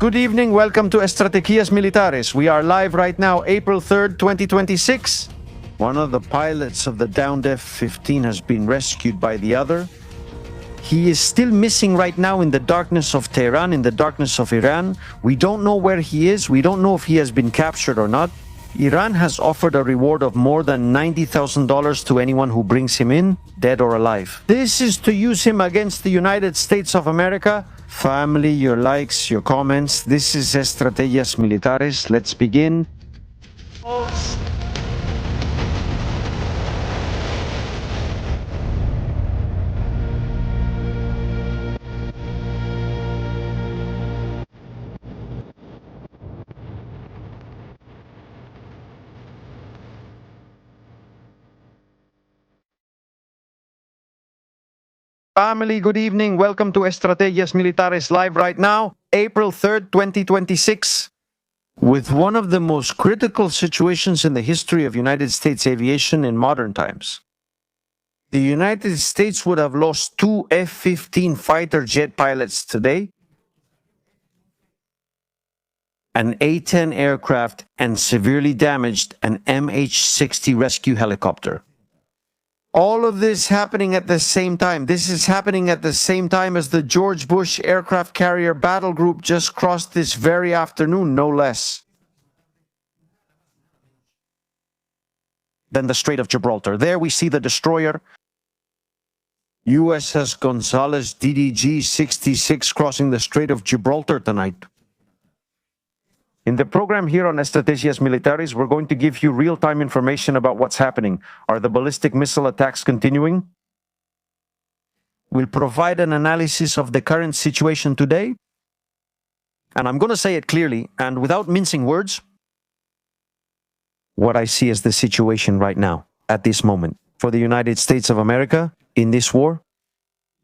Good evening, welcome to Estrategias Militares. We are live right now, April 3rd, 2026. One of the pilots of the downed F-15 has been rescued by the other. He is still missing right now in the darkness of Tehran, in the darkness of Iran. We don't know where he is. We don't know if he has been captured or not. Iran has offered a reward of more than $90,000 to anyone who brings him in, dead or alive. This is to use him against the United States of America. Family, your likes, your comments. This is Estrategias Militares. Let's begin. Family, good evening. Welcome to Estrategias Militares live right now, April 3rd, 2026. With one of the most critical situations in the history of United States aviation in modern times. The United States would have lost 2 F-15 fighter jet pilots today, an A-10 aircraft, and severely damaged an MH-60 rescue helicopter. All of this happening at the same time. This is happening at the same time as the George Bush aircraft carrier battle group just crossed this very afternoon, no less than the Strait of Gibraltar. There we see the destroyer USS Gonzalez DDG-66 crossing the Strait of Gibraltar tonight. In the program here on Estrategias Militares, we're going to give you real-time information about what's happening. Are the ballistic missile attacks continuing? We'll provide an analysis of the current situation today. And I'm going to say it clearly and without mincing words. What I see as the situation right now, at this moment, for the United States of America in this war.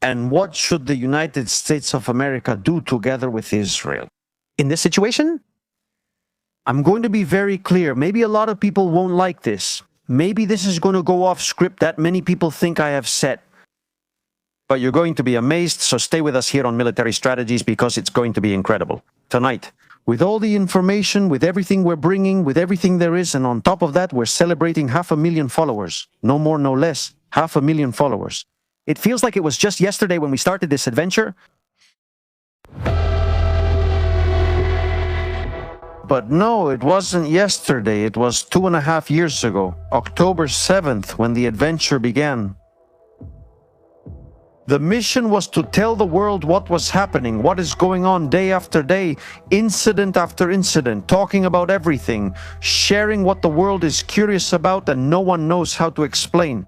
And what should the United States of America do together with Israel? In this situation, I'm going to be very clear. Maybe a lot of people won't like this. Maybe this is going to go off script that many people think I have set. But you're going to be amazed, so stay with us here on Military Strategies because it's going to be incredible. Tonight, with all the information, with everything we're bringing, with everything there is, and on top of that, we're celebrating 500,000 followers. No more, no less. 500,000 followers. It feels like it was just yesterday when we started this adventure. But no, it wasn't yesterday. It was 2.5 years ago, October 7th, when the adventure began. The mission was to tell the world what was happening, what is going on day after day, incident after incident, talking about everything, sharing what the world is curious about and no one knows how to explain.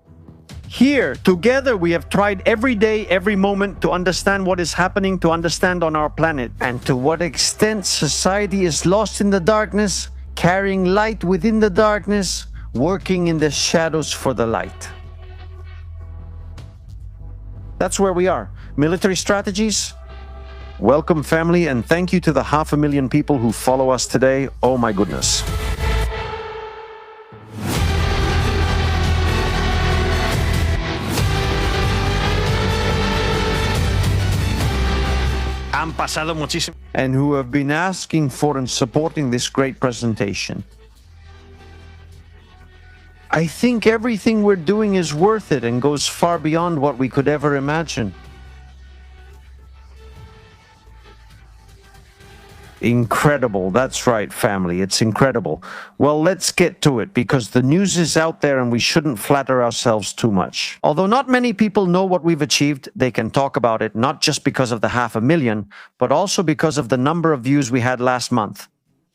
Here, together, we have tried every day, every moment to understand what is happening, to understand on our planet, and to what extent society is lost in the darkness, carrying light within the darkness, working in the shadows for the light. That's where we are. Military Strategies. Welcome, family, and thank you to the 500,000 people who follow us today. Oh my goodness. And who have been asking for and supporting this great presentation. I think everything we're doing is worth it and goes far beyond what we could ever imagine. Incredible. That's right, family. It's incredible. Well, let's get to it because the news is out there and we shouldn't flatter ourselves too much. Although not many people know what we've achieved, they can talk about it not just because of the 500,000, but also because of the number of views we had last month.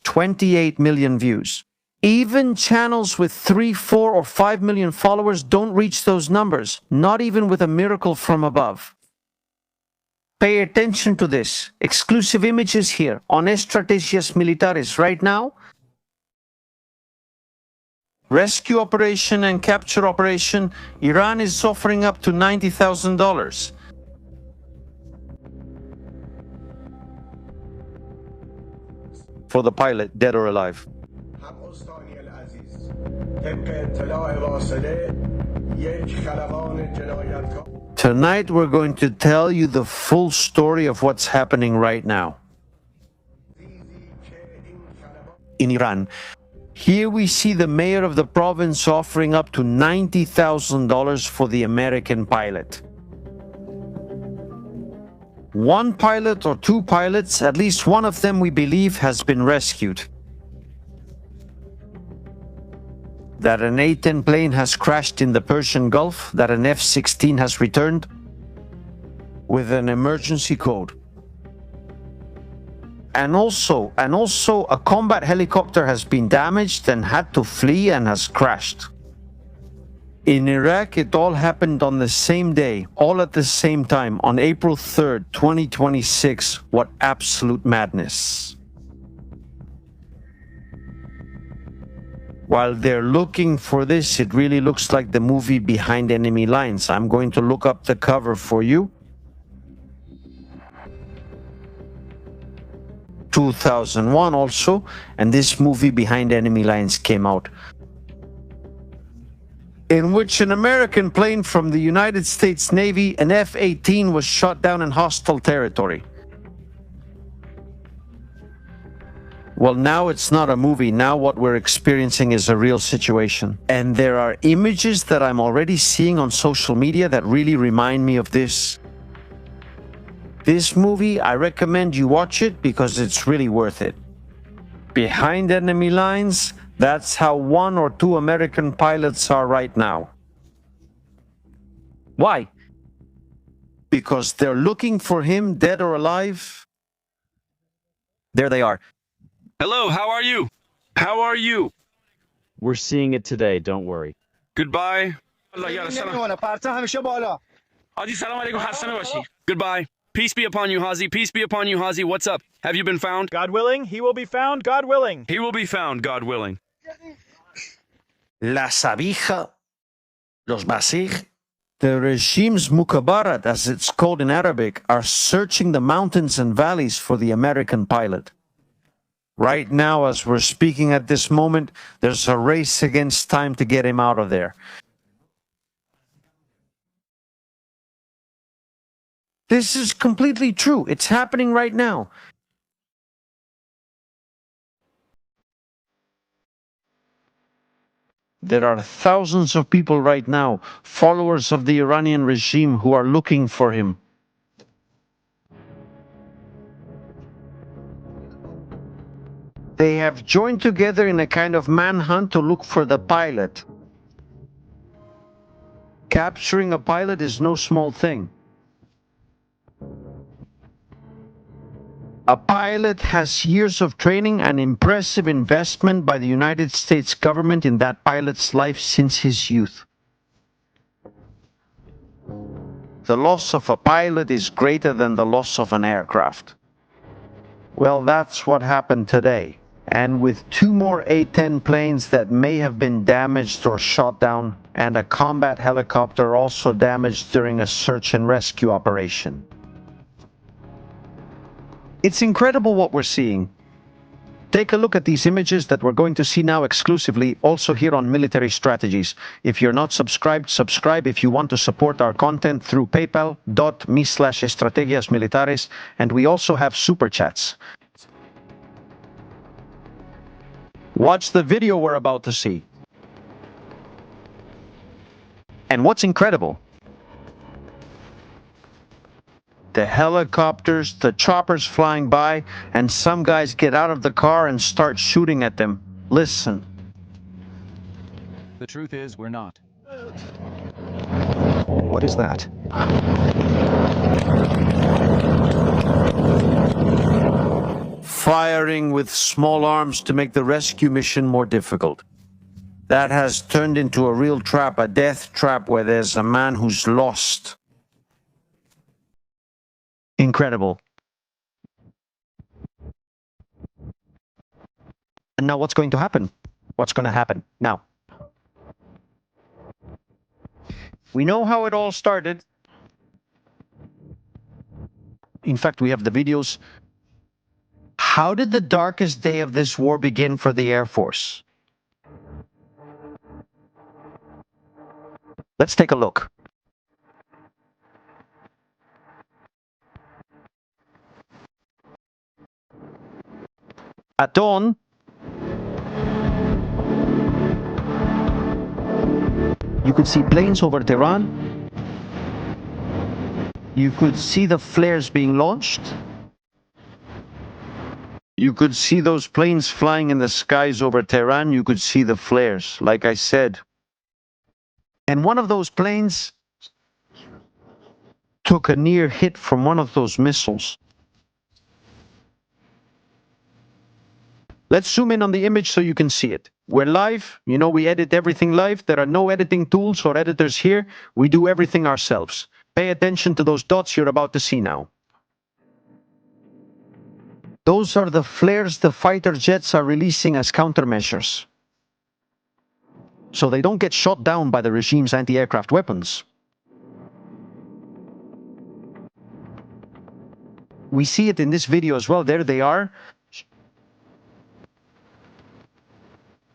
28 million views. Even channels with 3, 4, or 5 million followers don't reach those numbers, not even with a miracle from above. Pay attention to this. Exclusive images here on Estrategias Militares right now. Rescue operation and capture operation. Iran is offering up to $90,000. For the pilot, dead or alive. Tonight we're going to tell you the full story of what's happening right now. in Iran. Here we see the mayor of the province offering up to $90,000 for the American pilot. One pilot or two pilots, at least one of them we believe has been rescued. That an A-10 plane has crashed in the Persian Gulf, that an F-16 has returned with an emergency code. And also a combat helicopter has been damaged and had to flee and has crashed. In Iraq, it all happened on the same day, all at the same time, on April 3rd, 2026. What absolute madness. While they're looking for this, it really looks like the movie Behind Enemy Lines. I'm going to look up the cover for you. 2001 also, and this movie Behind Enemy Lines came out, in which an American plane from the United States Navy, an F-18, was shot down in hostile territory. Well, now it's not a movie. Now what we're experiencing is a real situation. And there are images that I'm already seeing on social media that really remind me of this. This movie, I recommend you watch it because it's really worth it. Behind Enemy Lines, that's how one or two American pilots are right now. Why? Because they're looking for him, dead or alive. There they are. Hello, how are you? How are you? We're seeing it today, don't worry. Goodbye. Goodbye. Peace be upon you, Hazi. Peace be upon you, Hazi. What's up? Have you been found? God willing, he will be found, God willing. He will be found, God willing. La Sabija, los Basij, the regime's Mukhabarat, as it's called in Arabic, are searching the mountains and valleys for the American pilot. Right now, as we're speaking at this moment, there's a race against time to get him out of there. This is completely true. It's happening right now. There are thousands of people right now, followers of the Iranian regime, who are looking for him. They have joined together in a kind of manhunt to look for the pilot. Capturing a pilot is no small thing. A pilot has years of training and impressive investment by the United States government in that pilot's life since his youth. The loss of a pilot is greater than the loss of an aircraft. Well, that's what happened today. And with two more A-10 planes that may have been damaged or shot down, and a combat helicopter also damaged during a search and rescue operation. It's incredible what we're seeing. Take a look at these images that we're going to see now exclusively, also here on Military Strategies. If you're not subscribed, subscribe if you want to support our content through paypal.me/estrategias militares, and we also have super chats. Watch the video we're about to see. And what's incredible? The helicopters, the choppers flying by, and some guys get out of the car and start shooting at them. Listen. The truth is, we're not. What is that? Firing with small arms to make the rescue mission more difficult. That has turned into a real trap, a death trap where there's a man who's lost. Incredible. And now what's going to happen? What's going to happen now? We know how it all started. In fact, we have the videos. How did the darkest day of this war begin for the Air Force? Let's take a look. At dawn, You could see planes over Tehran. You could see the flares being launched. You could see those planes flying in the skies over Tehran. You could see the flares, like I said. And one of those planes took a near hit from one of those missiles. Let's zoom in on the image so you can see it. We're live. You know, we edit everything live. There are no editing tools or editors here. We do everything ourselves. Pay attention to those dots you're about to see now. Those are the flares the fighter jets are releasing as countermeasures, so they don't get shot down by the regime's anti-aircraft weapons. We see it in this video as well. There they are.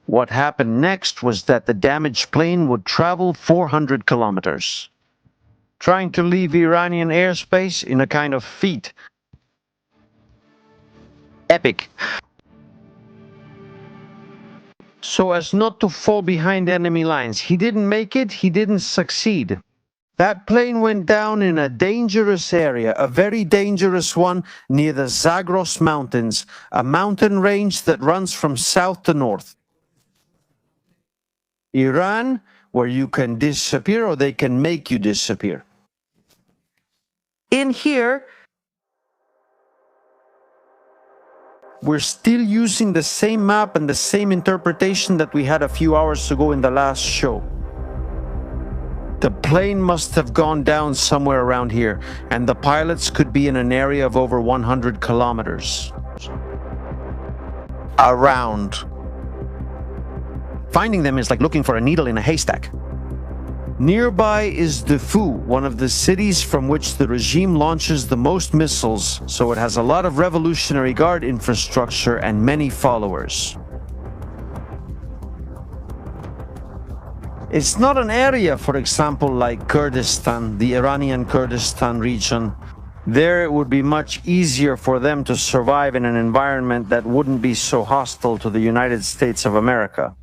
What happened next was that the damaged plane would travel 400 kilometers, trying to leave Iranian airspace in a kind of feat. Epic. So as not to fall behind enemy lines. He didn't make it, he didn't succeed. That plane went down in a dangerous area, a very dangerous one near the Zagros Mountains, a mountain range that runs from south to north. Iran, where you can disappear or they can make you disappear. In here, we're still using the same map and the same interpretation that we had a few hours ago in the last show. The plane must have gone down somewhere around here, and the pilots could be in an area of over 100 kilometers. Around. Finding them is like looking for a needle in a haystack. Nearby is Defu, one of the cities from which the regime launches the most missiles, so it has a lot of Revolutionary Guard infrastructure and many followers. It's not an area, for example, like Kurdistan, the Iranian Kurdistan region. There it would be much easier for them to survive in an environment that wouldn't be so hostile to the United States of America.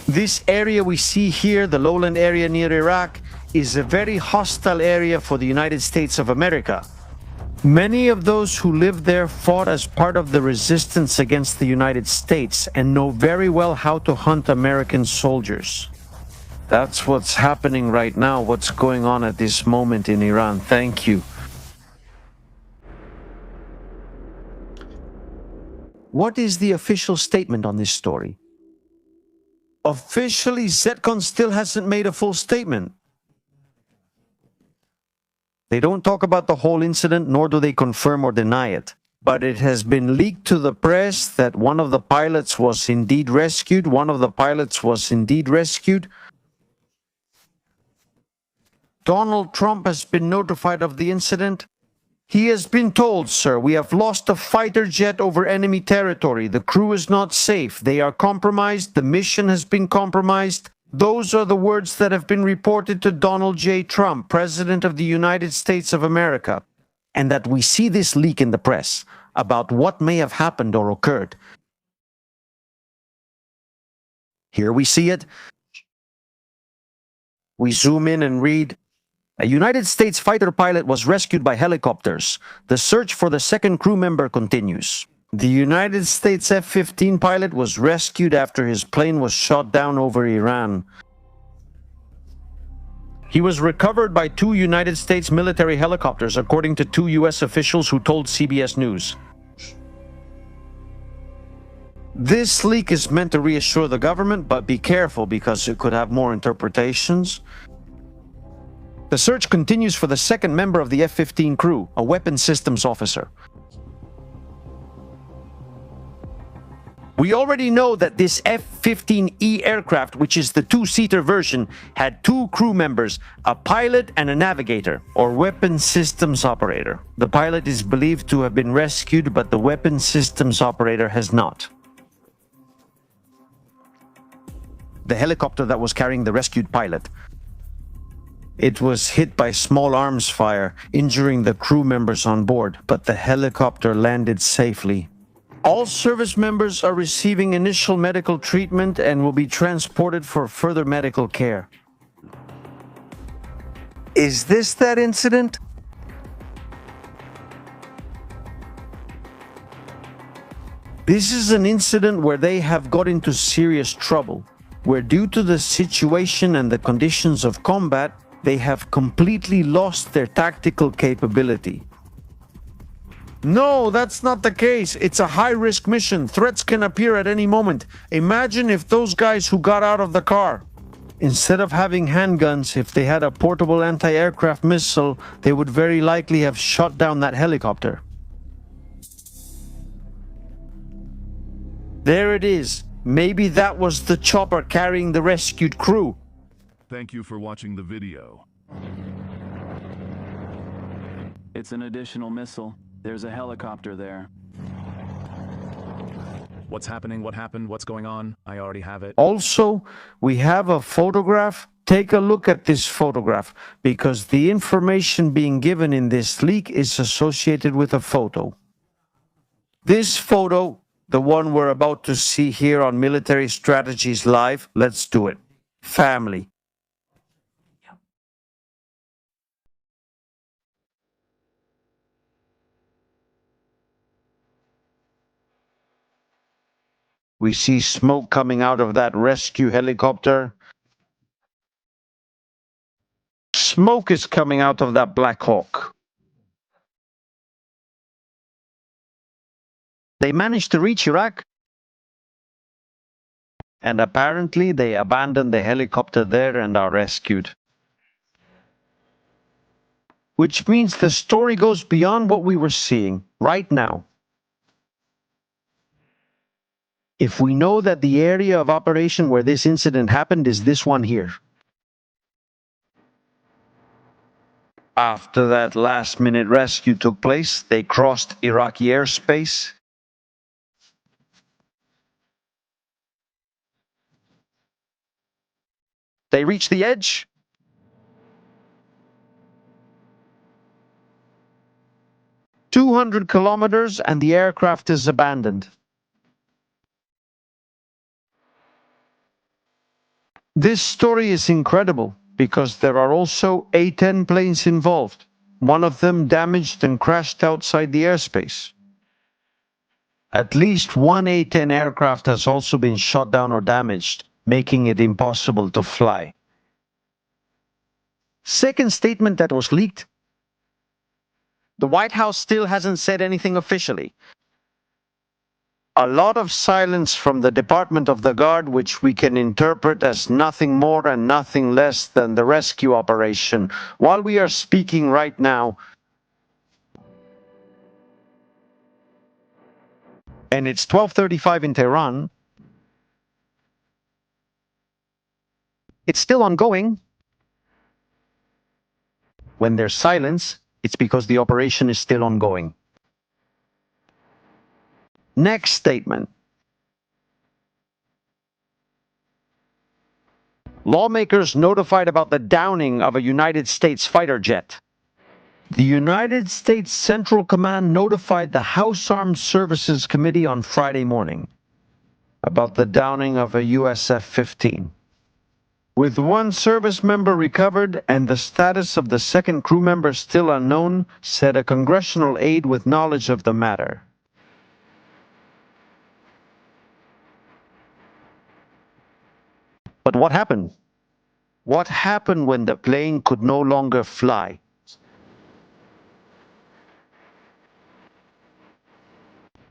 This area we see here, the lowland area near Iraq, is a very hostile area for the United States of America. Many of those who live there fought as part of the resistance against the United States and know very well how to hunt American soldiers. That's what's happening right now, what's going on at this moment in Iran. Thank you. What is the official statement on this story? Officially, ZCON still hasn't made a full statement. They don't talk about the whole incident, nor do they confirm or deny it. But it has been leaked to the press that one of the pilots was indeed rescued. Donald Trump has been notified of the incident. He has been told, sir, we have lost a fighter jet over enemy territory. The crew is not safe. They are compromised. The mission has been compromised. Those are the words that have been reported to Donald J. Trump, President of the United States of America. And that we see this leak in the press about what may have happened or occurred. Here we see it. We zoom in and read. A United States fighter pilot was rescued by helicopters. The search for the second crew member continues. The United States F-15 pilot was rescued after his plane was shot down over Iran. He was recovered by 2 United States military helicopters, according to 2 U.S. officials who told CBS News. This leak is meant to reassure the government, but be careful because it could have more interpretations. The search continues for the second member of the F-15 crew, a weapons systems officer. We already know that this F-15E aircraft, which is the 2-seater version, had 2 crew members, a pilot and a navigator, or weapons systems operator. The pilot is believed to have been rescued, but the weapons systems operator has not. The helicopter that was carrying the rescued pilot. It was hit by small arms fire, injuring the crew members on board, but the helicopter landed safely. All service members are receiving initial medical treatment and will be transported for further medical care. Is this that incident? This is an incident where they have got into serious trouble, where due to the situation and the conditions of combat, they have completely lost their tactical capability. No, that's not the case. It's a high-risk mission. Threats can appear at any moment. Imagine if those guys who got out of the car, instead of having handguns, if they had a portable anti-aircraft missile, they would very likely have shot down that helicopter. There it is. Maybe that was the chopper carrying the rescued crew. Thank you for watching the video. It's an additional missile. There's a helicopter there. What's happening? What happened? What's going on? I already have it. Also, we have a photograph. Take a look at this photograph, because the information being given in this leak is associated with a photo. This photo, the one we're about to see here on Military Strategies Live, let's do it. Family. We see smoke coming out of that rescue helicopter. Smoke is coming out of that Black Hawk. They managed to reach Iraq, and apparently they abandoned the helicopter there and are rescued. Which means the story goes beyond what we were seeing right now. If we know that the area of operation where this incident happened is this one here. After that last-minute rescue took place, they crossed Iraqi airspace. They reached the edge. "200 kilometers and the aircraft is abandoned." This story is incredible because there are also A-10 planes involved. One of them damaged and crashed outside the airspace. At least one A-10 aircraft has also been shot down or damaged, making it impossible to fly. Second statement that was leaked. The White House still hasn't said anything officially. A lot of silence from the Department of the Guard, which we can interpret as nothing more and nothing less than the rescue operation, while we are speaking right now. And it's 12:35 in Tehran. It's still ongoing. When there's silence, it's because the operation is still ongoing. Next statement. Lawmakers notified about the downing of a United States fighter jet. The United States Central Command notified the House Armed Services Committee on Friday morning about the downing of a US F-15. With one service member recovered and the status of the second crew member still unknown, said a congressional aide with knowledge of the matter. But what happened? What happened when the plane could no longer fly?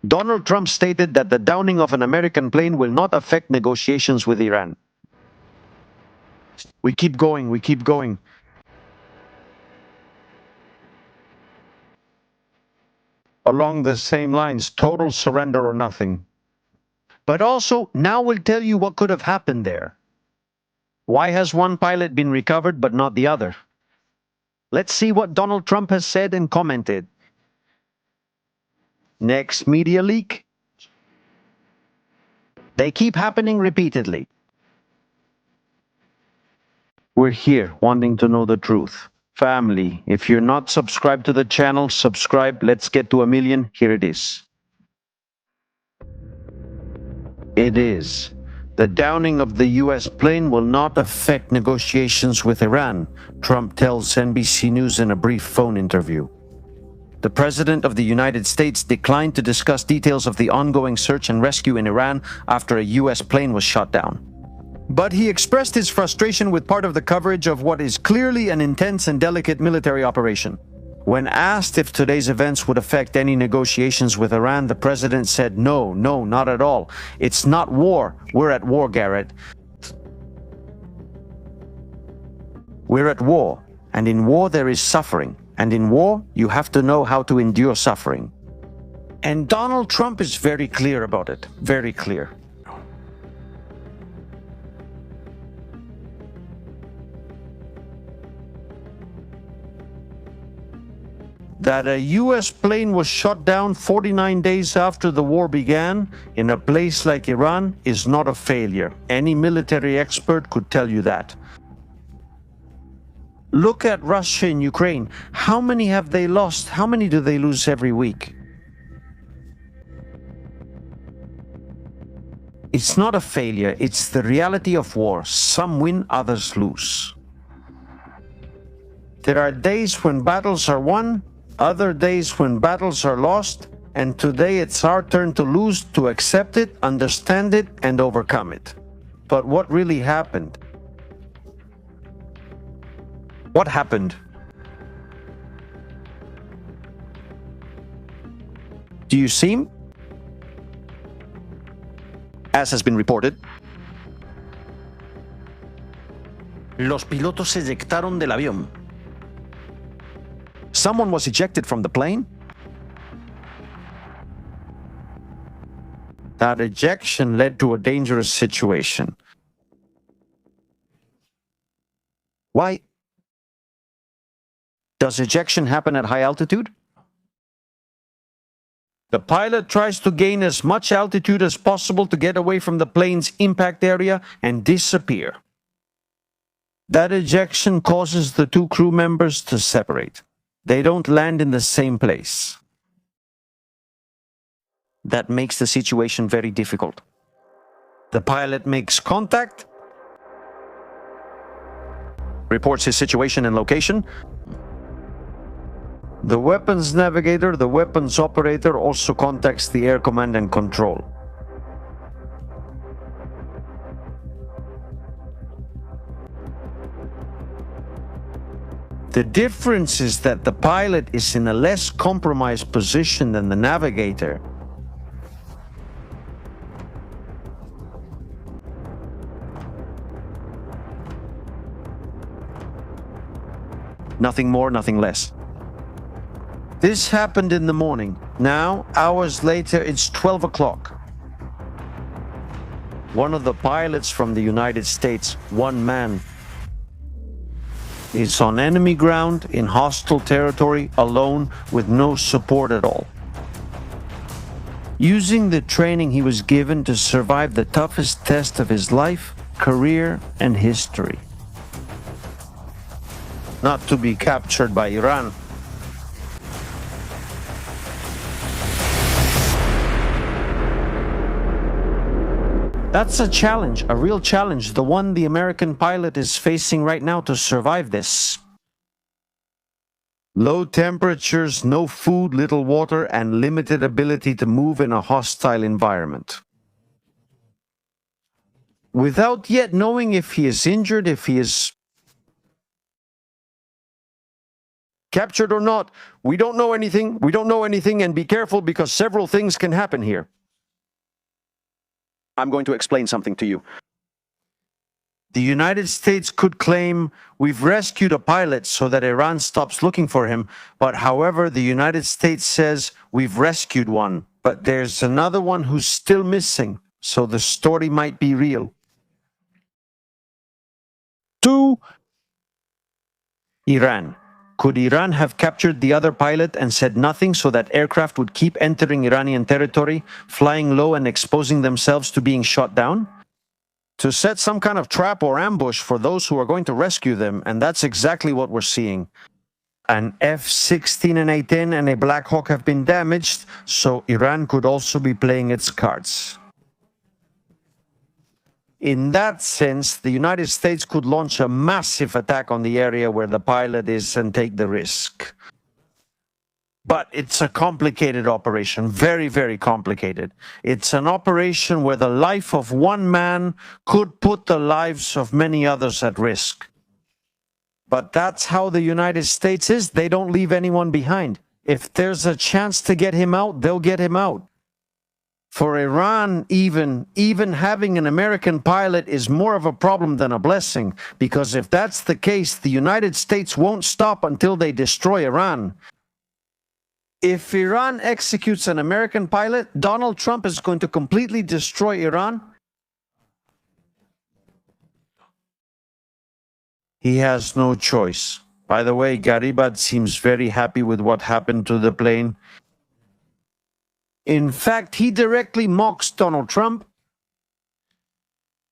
Donald Trump stated that the downing of an American plane will not affect negotiations with Iran. We keep going, we keep going. Along the same lines, total surrender or nothing. But also, now we'll tell you what could have happened there. Why has one pilot been recovered but not the other? Let's see what Donald Trump has said and commented. Next media leak. They keep happening repeatedly. We're here wanting to know the truth. Family, if you're not subscribed to the channel, subscribe. Let's get to 1 million. Here it is. It is The downing of the US plane will not affect negotiations with Iran, Trump tells NBC News in a brief phone interview. The President of the United States declined to discuss details of the ongoing search and rescue in Iran after a US plane was shot down. But he expressed his frustration with part of the coverage of what is clearly an intense and delicate military operation. When asked if today's events would affect any negotiations with Iran, the president said, no, not at all. It's not war. We're at war, Garrett. We're at war. And in war, there is suffering. And in war, you have to know how to endure suffering. And Donald Trump is very clear about it. Very clear. That a US plane was shot down 49 days after the war began in a place like Iran is not a failure. Any military expert could tell you that. Look at Russia and Ukraine. How many have they lost? How many do they lose every week? It's not a failure, it's the reality of war. Some win, others lose. There are days when battles are won, other days when battles are lost, and today it's our turn to lose, to accept it, understand it, and overcome it. But what really happened? What happened? Do you see? As has been reported, los pilotos se eyectaron del avión. Someone was ejected from the plane. That ejection led to a dangerous situation. Why? Does ejection happen at high altitude? The pilot tries to gain as much altitude as possible to get away from the plane's impact area and disappear. That ejection causes the two crew members to separate. They don't land in the same place. That makes the situation very difficult. The pilot makes contact, reports his situation and location. The weapons navigator, the weapons operator, also contacts the air command and control. The difference is that the pilot is in a less compromised position than the navigator. Nothing more, nothing less. This happened in the morning. Now, hours later, it's 12 o'clock. One of the pilots from the United States, one man, is on enemy ground in hostile territory, alone, with no support at all. Using the training he was given to survive the toughest test of his life, career, and history. Not to be captured by Iran. That's a challenge, a real challenge, the one the American pilot is facing right now to survive this. Low temperatures, no food, little water, and limited ability to move in a hostile environment. Without yet knowing if he is injured, if he is captured or not, we don't know anything, and be careful because several things can happen here. I'm going to explain something to you. The United States could claim we've rescued a pilot so that Iran stops looking for him, but however, the United States says we've rescued one, but there's another one who's still missing, so the story might be real. 2. Iran. Could Iran have captured the other pilot and said nothing so that aircraft would keep entering Iranian territory, flying low and exposing themselves to being shot down? To set some kind of trap or ambush for those who are going to rescue them, and that's exactly what we're seeing. An F-16 and A-10 and a Black Hawk have been damaged, so Iran could also be playing its cards. In that sense, the United States could launch a massive attack on the area where the pilot is and take the risk. But it's a complicated operation, very, very complicated. It's an operation where the life of one man could put the lives of many others at risk. But that's how the United States is. They don't leave anyone behind. If there's a chance to get him out, they'll get him out. For Iran, even having an American pilot is more of a problem than a blessing, because if that's the case, the United States won't stop until they destroy Iran. If Iran executes an American pilot, Donald Trump is going to completely destroy Iran. He has no choice. By the way, Garibat seems very happy with what happened to the plane. In fact, he directly mocks Donald Trump.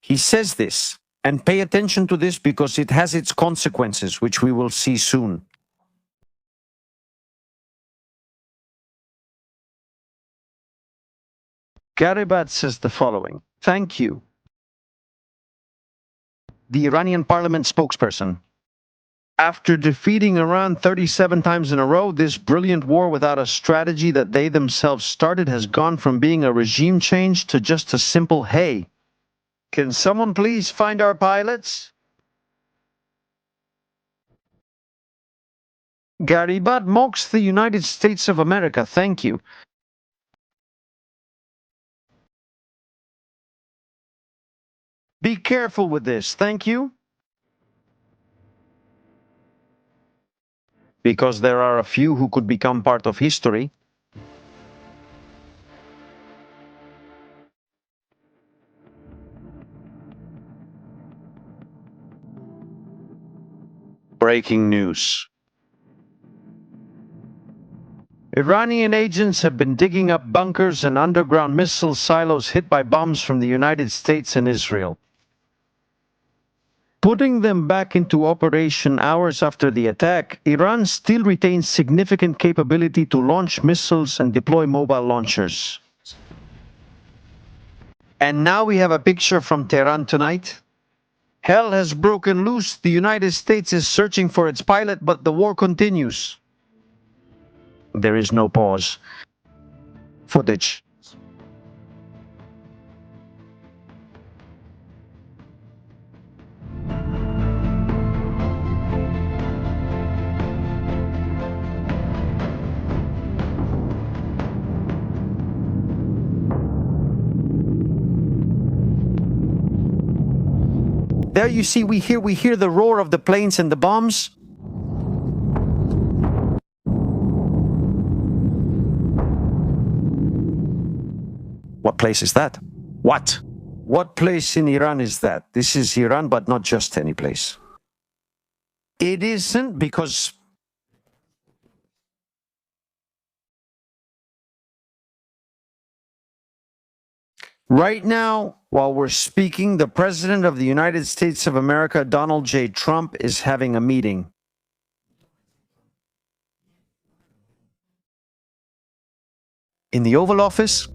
He says this, and pay attention to this because it has its consequences, which we will see soon. Garibat says the following: "Thank you." The Iranian parliament spokesperson. After defeating Iran 37 times in a row, this brilliant war without a strategy that they themselves started has gone from being a regime change to just a simple, hey, can someone please find our pilots? Garibat mocks the United States of America. Thank you. Be careful with this. Thank you. Because there are a few who could become part of history. Breaking news. Iranian agents have been digging up bunkers and underground missile silos hit by bombs from the United States and Israel. Putting them back into operation hours after the attack, Iran still retains significant capability to launch missiles and deploy mobile launchers. And now we have a picture from Tehran tonight. Hell has broken loose. The United States is searching for its pilot, but the war continues. There is no pause. Footage. There you see, we hear the roar of the planes and the bombs. What place is that? What? What place in Iran is that? This is Iran, but not just any place. It isn't, because right now, while we're speaking, the President of the United States of America, Donald J. Trump, is having a meeting. In the Oval Office,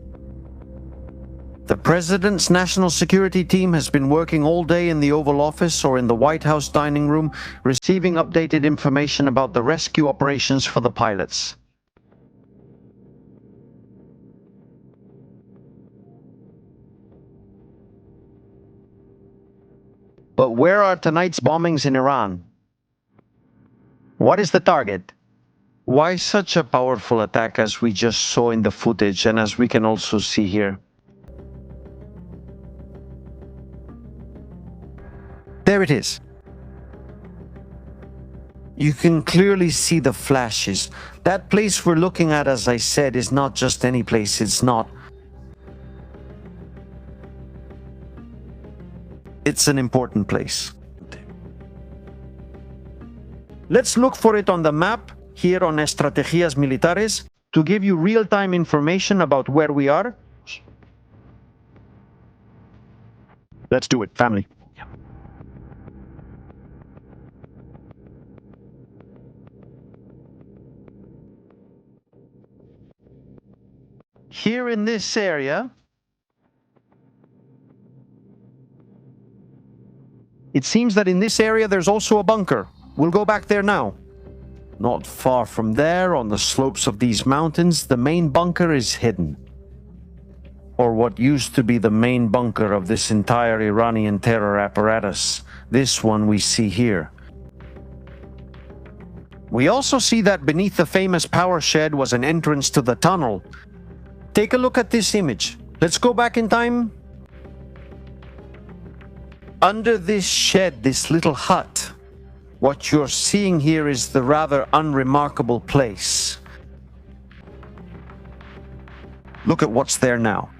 the President's national security team has been working all day in the Oval Office or in the White House dining room, receiving updated information about the rescue operations for the pilots. But where are tonight's bombings in Iran? What is the target? Why such a powerful attack as we just saw in the footage and as we can also see here? There it is. You can clearly see the flashes. That place we're looking at, as I said, is not just any place. It's not. It's an important place. Let's look for it on the map here on Estrategias Militares to give you real-time information about where we are. Let's do it, family. Here in this area, It seems that in this area there's also a bunker. We'll go back there now. Not far from there, on the slopes of these mountains, the main bunker is hidden. Or what used to be the main bunker of this entire Iranian terror apparatus. This one we see here. We also see that beneath the famous power shed was an entrance to the tunnel. Take a look at this image. Let's go back in time. Under this shed, this little hut, what you're seeing here is the rather unremarkable place. Look at what's there now.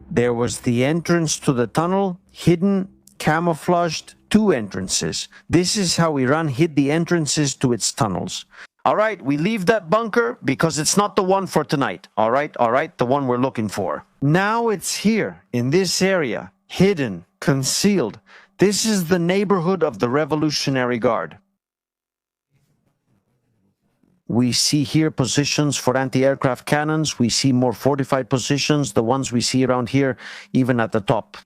There was the entrance to the tunnel, hidden, camouflaged, 2 entrances. This is how Iran hid the entrances to its tunnels. All right, we leave that bunker because it's not the one for tonight. All right, the one we're looking for. Now it's here, in this area, hidden, concealed. This is the neighborhood of the Revolutionary Guard. We see here positions for anti-aircraft cannons. We see more fortified positions, the ones we see around here, even at the top.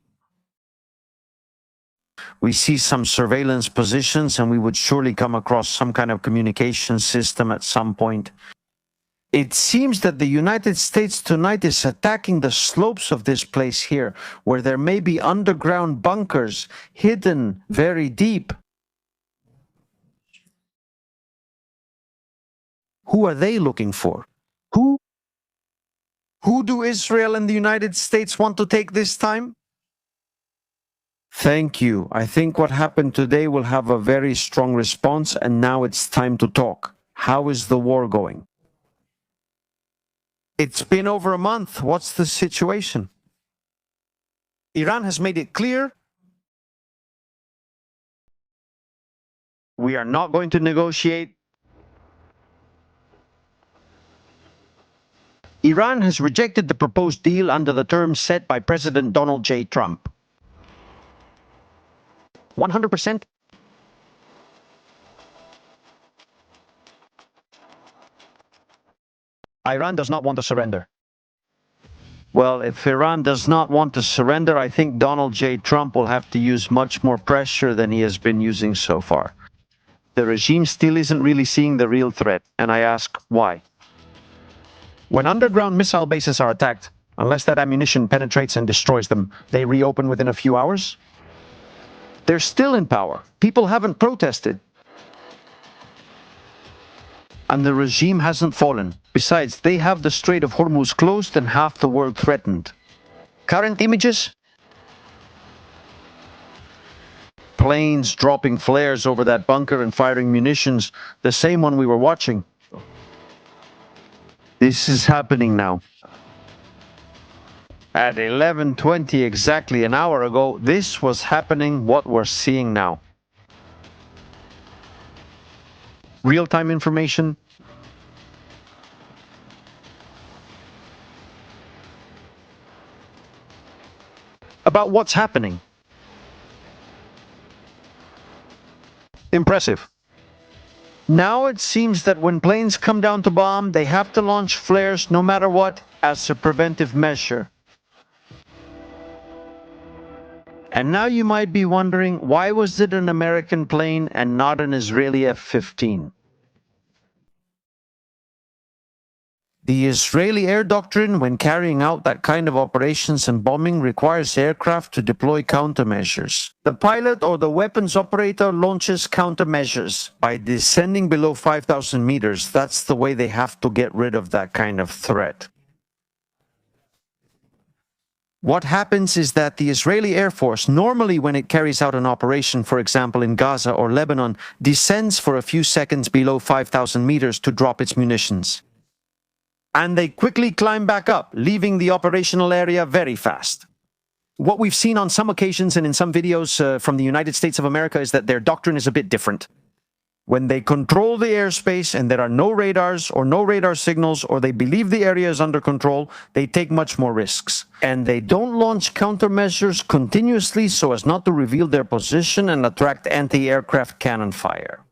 We see some surveillance positions, and we would surely come across some kind of communication system at some point. It seems that the United States tonight is attacking the slopes of this place here, where there may be underground bunkers hidden very deep. Who are they looking for? Who do Israel and the United States want to take this time? Thank you. I think what happened today will have a very strong response, and now it's time to talk. How is the war going? It's been over a month. What's the situation? Iran has made it clear we are not going to negotiate. Iran has rejected the proposed deal under the terms set by President Donald J. Trump. 100%? Iran does not want to surrender. Well, if Iran does not want to surrender, I think Donald J. Trump will have to use much more pressure than he has been using so far. The regime still isn't really seeing the real threat, and I ask why. When underground missile bases are attacked, unless that ammunition penetrates and destroys them, they reopen within a few hours? They're still in power. People haven't protested. And the regime hasn't fallen. Besides, they have the Strait of Hormuz closed and half the world threatened. Current images? Planes dropping flares over that bunker and firing munitions, the same one we were watching. This is happening now. At 11:20, exactly an hour ago, this was happening, what we're seeing now. Real-time information. About what's happening. Impressive. Now it seems that when planes come down to bomb, they have to launch flares no matter what as a preventive measure. And now you might be wondering, why was it an American plane and not an Israeli F-15? The Israeli air doctrine, when carrying out that kind of operations and bombing, requires aircraft to deploy countermeasures. The pilot or the weapons operator launches countermeasures. By descending below 5,000 meters, that's the way they have to get rid of that kind of threat. What happens is that the Israeli Air Force, normally when it carries out an operation, for example in Gaza or Lebanon, descends for a few seconds below 5,000 meters to drop its munitions. And they quickly climb back up, leaving the operational area very fast. What we've seen on some occasions and in some videos from the United States of America is that their doctrine is a bit different. When they control the airspace and there are no radars or no radar signals, or they believe the area is under control, they take much more risks. And they don't launch countermeasures continuously so as not to reveal their position and attract anti-aircraft cannon fire.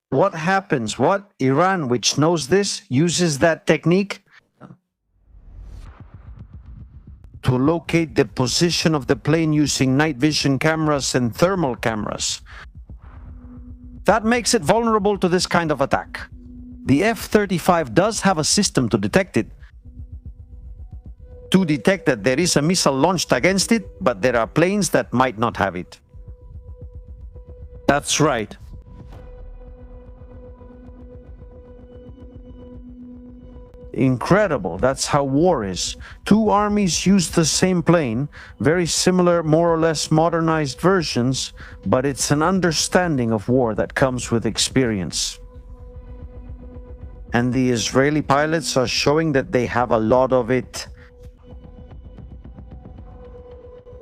What happens? Iran, which knows this, uses that technique to locate the position of the plane using night vision cameras and thermal cameras. That makes it vulnerable to this kind of attack. The F-35 does have a system to detect it, to detect that there is a missile launched against it, but there are planes that might not have it. That's right. Incredible. That's how war is. Two armies use the same plane, very similar, more or less modernized versions, but it's an understanding of war that comes with experience. And the Israeli pilots are showing that they have a lot of it.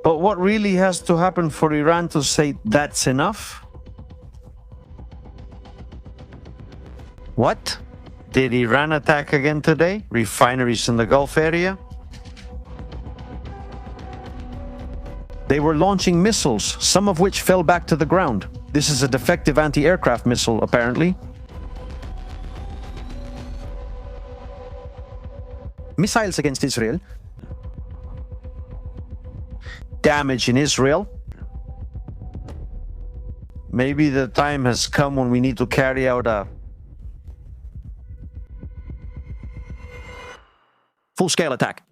But what really has to happen for Iran to say that's enough? What? Did Iran attack again today? Refineries in the Gulf area? They were launching missiles, some of which fell back to the ground. This is a defective anti-aircraft missile, apparently. Missiles against Israel. Damage in Israel. Maybe the time has come when we need to carry out a full-scale attack.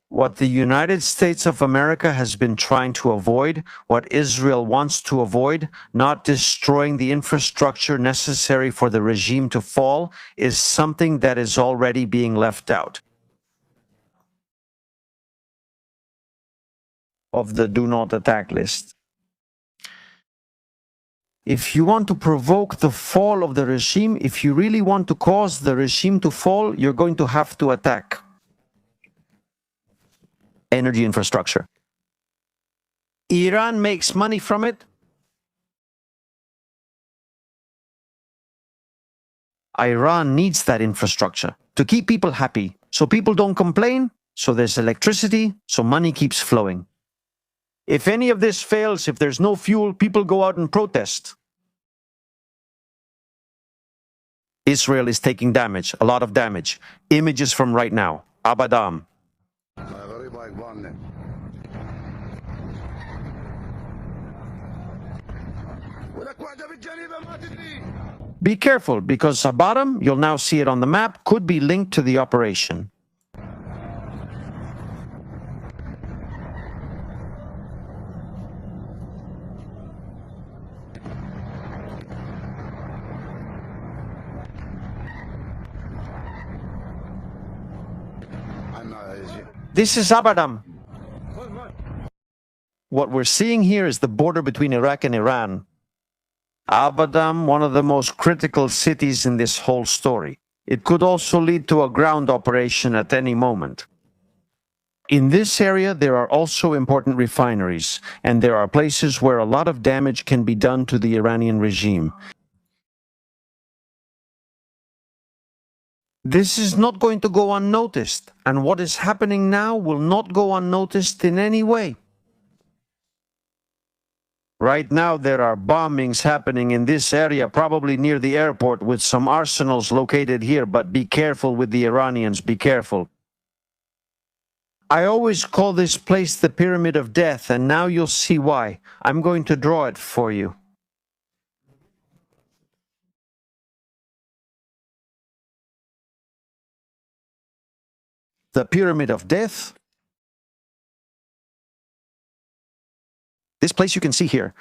What the United States of America has been trying to avoid, what Israel wants to avoid, not destroying the infrastructure necessary for the regime to fall, is something that is already being left out of the do not attack list. If you want to provoke the fall of the regime, if you really want to cause the regime to fall, you're going to have to attack energy infrastructure. Iran makes money from it. Iran needs that infrastructure to keep people happy, so people don't complain, so there's electricity, so money keeps flowing. If any of this fails, if there's no fuel, people go out and protest. Israel is taking damage, a lot of damage. Images from right now. Abadan. Be careful, because Abadan, you'll now see it on the map, could be linked to the operation. This is Abadan. What we're seeing here is the border between Iraq and Iran. Abadan, one of the most critical cities in this whole story. It could also lead to a ground operation at any moment. In this area, there are also important refineries, and there are places where a lot of damage can be done to the Iranian regime. This is not going to go unnoticed, and what is happening now will not go unnoticed in any way. Right now, there are bombings happening in this area, probably near the airport, with some arsenals located here, but be careful with the Iranians, be careful. I always call this place the Pyramid of Death, and now you'll see why. I'm going to draw it for you. The Pyramid of Death. This place you can see here.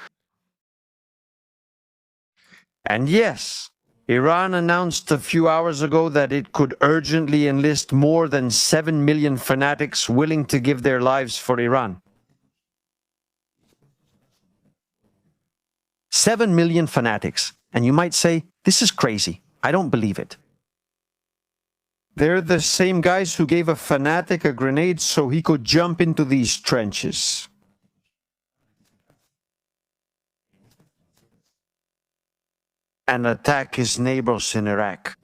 And yes, Iran announced a few hours ago that it could urgently enlist more than 7 million fanatics willing to give their lives for Iran. 7 million fanatics. And you might say, this is crazy. I don't believe it. They're the same guys who gave a fanatic a grenade so he could jump into these trenches. And attack his neighbors in Iraq.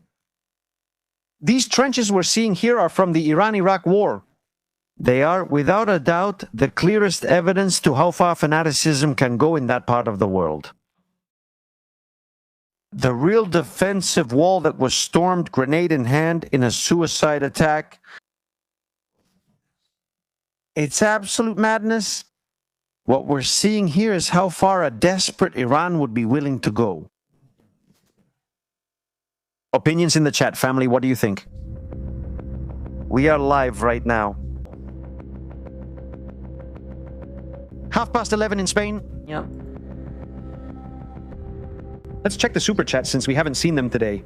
These trenches we're seeing here are from the Iran-Iraq war. They are, without a doubt, the clearest evidence to how far fanaticism can go in that part of the world. The real defensive wall that was stormed, grenade in hand, in a suicide attack, It's absolute madness. What we're seeing here is how far a desperate Iran would be willing to go. Opinions in the chat, family. What do you think? We are live right now. 11:30 in Spain. Yeah. Let's check the super chat since we haven't seen them today.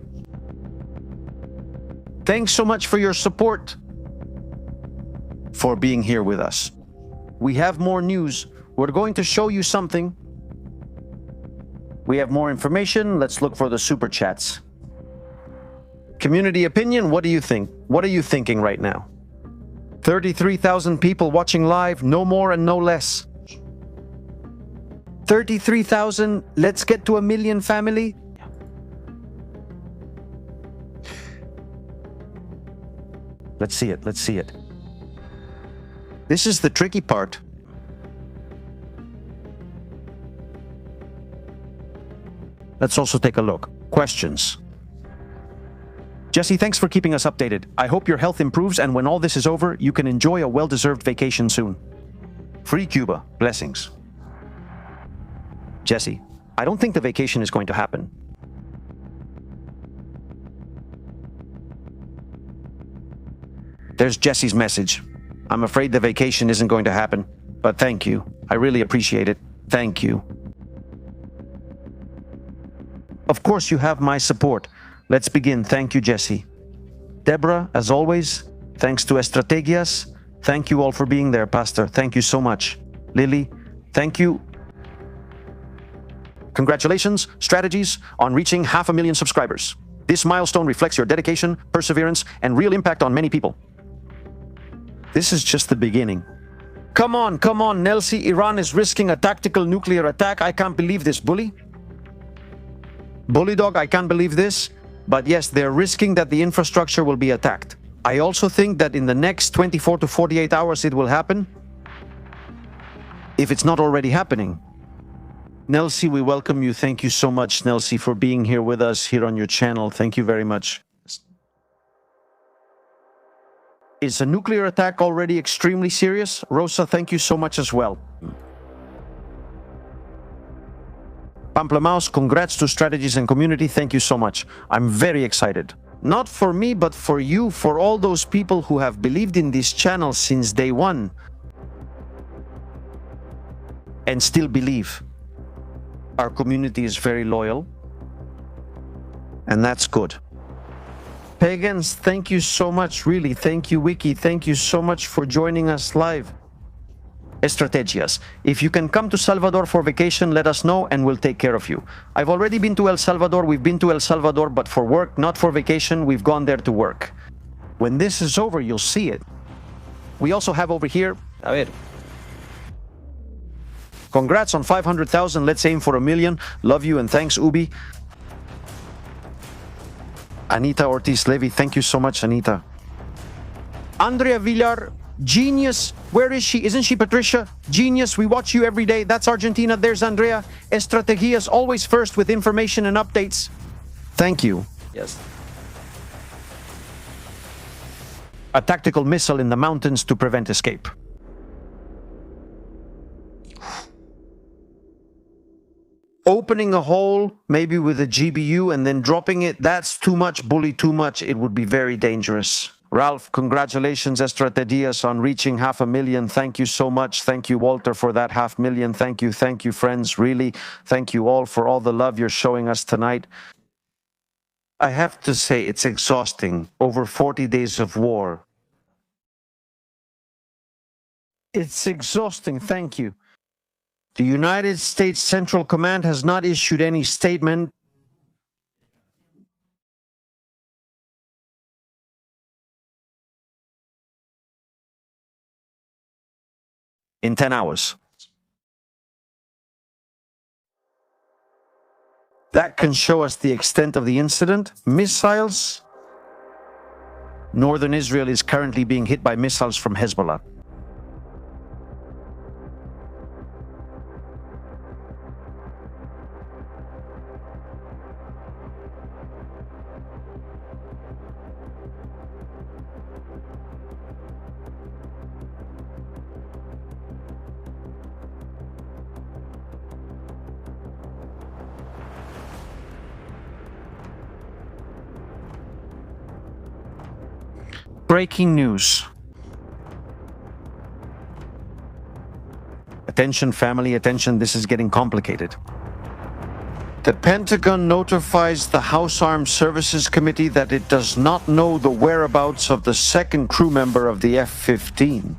Thanks so much for your support, for being here with us. We have more news. We're going to show you something. We have more information. Let's look for the super chats. Community opinion, what do you think? What are you thinking right now? 33,000 people watching live, no more and no less. 33,000, let's get to 1 million, family. Let's see it, let's see it. This is the tricky part. Let's also take a look. Questions. Jesse, thanks for keeping us updated. I hope your health improves, and when all this is over, you can enjoy a well-deserved vacation soon. Free Cuba. Blessings. Jesse, I don't think the vacation is going to happen. There's Jesse's message. I'm afraid the vacation isn't going to happen, but thank you. I really appreciate it. Thank you. Of course, you have my support. Let's begin. Thank you, Jesse. Deborah, as always, thanks to Estrategias. Thank you all for being there, Pastor. Thank you so much. Lily, thank you. Congratulations, Strategies, on reaching 500,000 subscribers. This milestone reflects your dedication, perseverance, and real impact on many people. This is just the beginning. Come on, Nelsie. Iran is risking a tactical nuclear attack. I can't believe this, Bully. Bully Dog, I can't believe this. But yes, they're risking that the infrastructure will be attacked. I also think that in the next 24 to 48 hours it will happen, if it's not already happening. Nelsie, we welcome you. Thank you so much, Nelsie, for being here with us here on your channel. Thank you very much. Is a nuclear attack already extremely serious? Rosa, thank you so much as well. Pamplamaus, congrats to Strategies and community. Thank you so much. I'm very excited. Not for me, but for you, for all those people who have believed in this channel since day one and still believe. Our community is very loyal, and that's good. Pagans, thank you so much, really. Thank you, Wiki. Thank you so much for joining us live. Estrategias. If you can come to Salvador for vacation, let us know and we'll take care of you. I've already been to El Salvador. We've been to El Salvador, but for work, not for vacation. We've gone there to work. When this is over, you'll see it. We also have over here, a ver. Congrats on 500,000. Let's aim for 1 million. Love you and thanks, Ubi. Anita Ortiz Levy, thank you so much, Anita. Andrea Villar, genius. Where is she? Isn't she Patricia? Genius. We watch you every day. That's Argentina. There's Andrea. Estrategias, always first with information and updates. Thank you. Yes. A tactical missile in the mountains to prevent escape. Opening a hole, maybe with a GBU, and then dropping it, that's too much, Bully, too much. It would be very dangerous. Ralph, congratulations, Estrategias, on reaching 500,000. Thank you so much. Thank you, Walter, for that 500,000. Thank you, friends. Really, thank you all for all the love you're showing us tonight. I have to say, it's exhausting. Over 40 days of war. It's exhausting. Thank you. The United States Central Command has not issued any statement. In 10 hours. That can show us the extent of the incident. Missiles. Northern Israel is currently being hit by missiles from Hezbollah. breaking news. Attention, family, attention, this is getting complicated. The Pentagon notifies the House Armed Services Committee that it does not know the whereabouts of the second crew member of the F-15.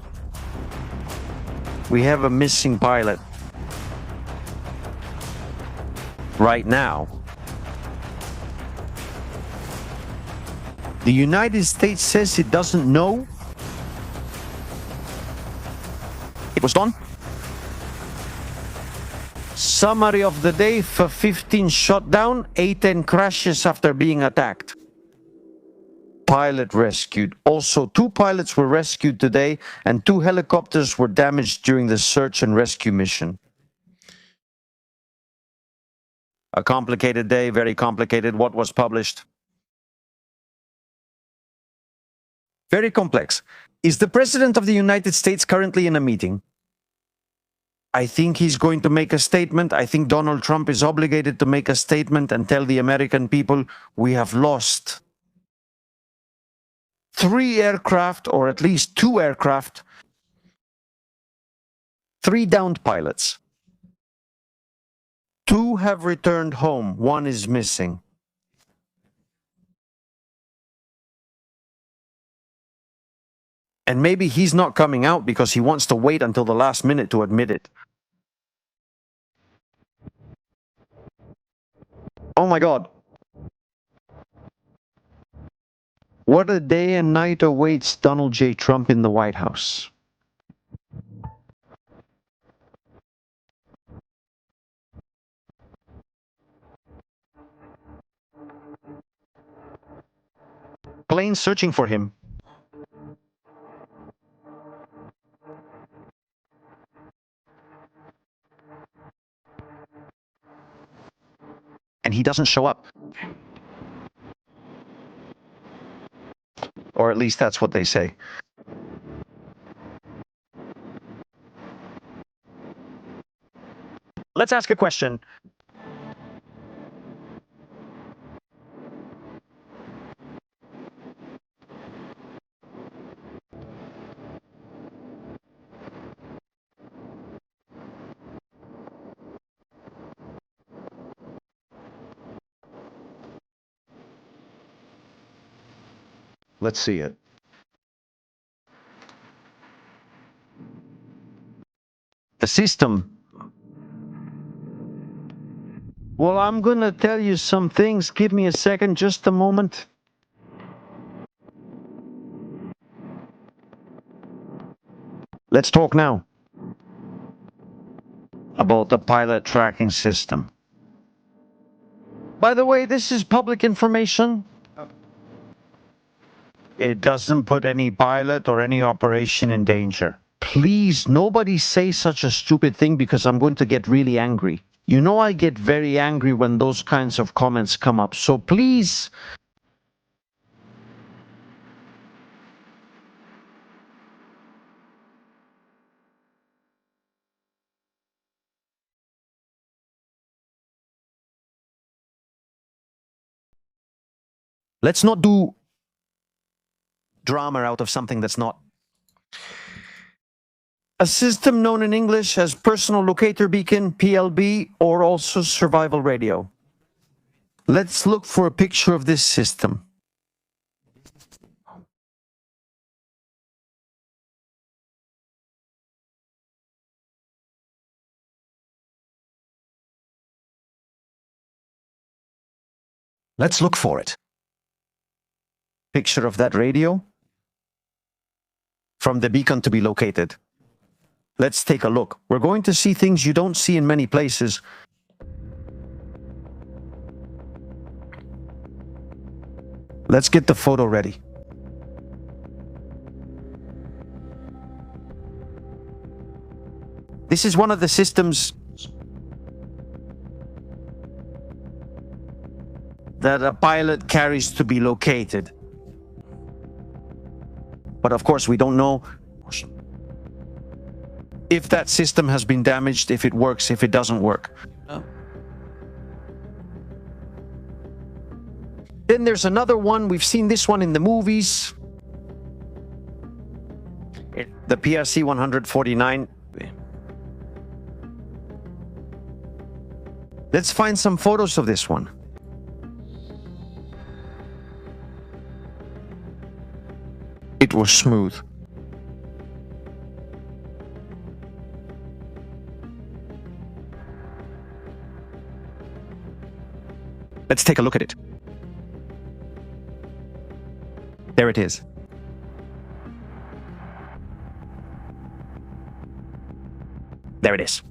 We have a missing pilot. Right now. The United States says it doesn't know. It was done. Summary of the day: F-15 shot down, A-10 crashes after being attacked. Pilot rescued. Also, 2 pilots were rescued today and 2 helicopters were damaged during the search and rescue mission. A complicated day, very complicated. What was published? Very complex. Is the President of the United States currently in a meeting? I think he's going to make a statement. I think Donald Trump is obligated to make a statement and tell the American people, we have lost 3 aircraft, or at least 2 aircraft, 3 downed pilots. 2 have returned home, 1 is missing. And maybe he's not coming out because he wants to wait until the last minute to admit it. Oh my God. What a day and night awaits Donald J. Trump in the White House. Planes searching for him. And he doesn't show up. Or at least that's what they say. Let's ask a question. Let's see it. The system. Well, I'm gonna tell you some things. Give me a second, just a moment. Let's talk now about the pilot tracking system. By the way, this is public information. It doesn't put any pilot or any operation in danger. Please, nobody say such a stupid thing because I'm going to get really angry. You know I get very angry when those kinds of comments come up. So please, let's not do drama out of something that's not. A system known in English as Personal Locator Beacon, PLB, or also Survival Radio. Let's look for a picture of this system. Let's look for it. Picture of that radio from the beacon to be located. Let's take a look. We're going to see things you don't see in many places. Let's get the photo ready. This is one of the systems that a pilot carries to be located. But of course, we don't know if that system has been damaged, if it works, if it doesn't work. Then there's another one. We've seen this one in the movies. The PRC 149. Let's find some photos of this one. It was smooth. Let's take a look at it. There it is. There it is.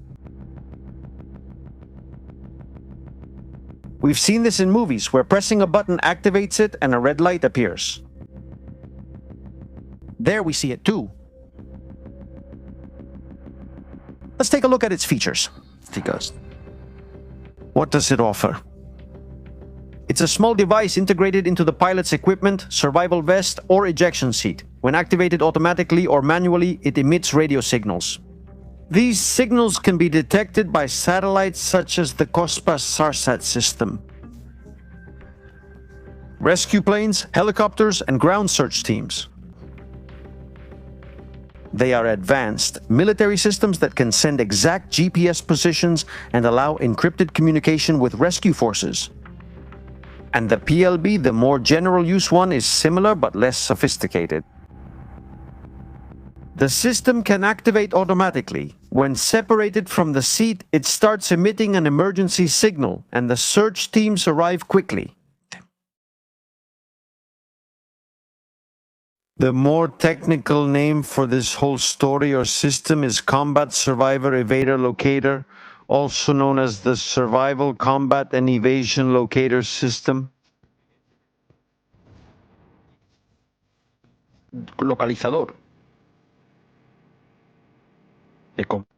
We've seen this in movies where pressing a button activates it and a red light appears. There we see it too. Let's take a look at its features. What does it offer? It's a small device integrated into the pilot's equipment, survival vest, or ejection seat. When activated automatically or manually, it emits radio signals. These signals can be detected by satellites such as the COSPA SARSAT system. Rescue planes, helicopters, and ground search teams. They are advanced military systems that can send exact GPS positions and allow encrypted communication with rescue forces. And the PLB, the more general use one, is similar but less sophisticated. The system can activate automatically. When separated from the seat, it starts emitting an emergency signal, and the search teams arrive quickly. The more technical name for this whole story or system is Combat Survivor Evader Locator, also known as the Survival Combat and Evasion Locator System. Localizador.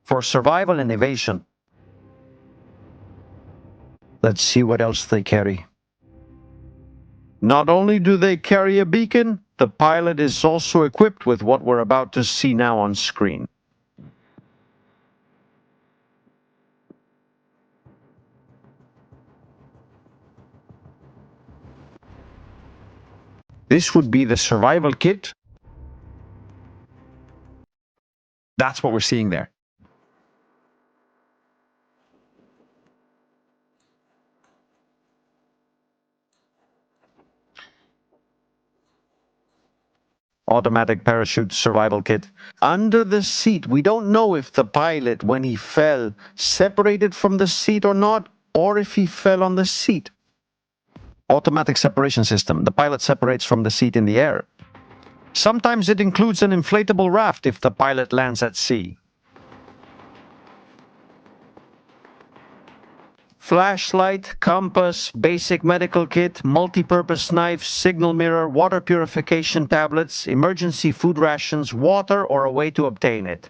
For survival and evasion. Let's see what else they carry. Not only do they carry a beacon, the pilot is also equipped with what we're about to see now on screen. This would be the survival kit. That's what we're seeing there. Automatic parachute survival kit. Under the seat, we don't know if the pilot, when he fell, separated from the seat or not, or if he fell on the seat. Automatic separation system. The pilot separates from the seat in the air. Sometimes it includes an inflatable raft if the pilot lands at sea. Flashlight, compass, basic medical kit, multi-purpose knife, signal mirror, water purification tablets, emergency food rations, water, or a way to obtain it.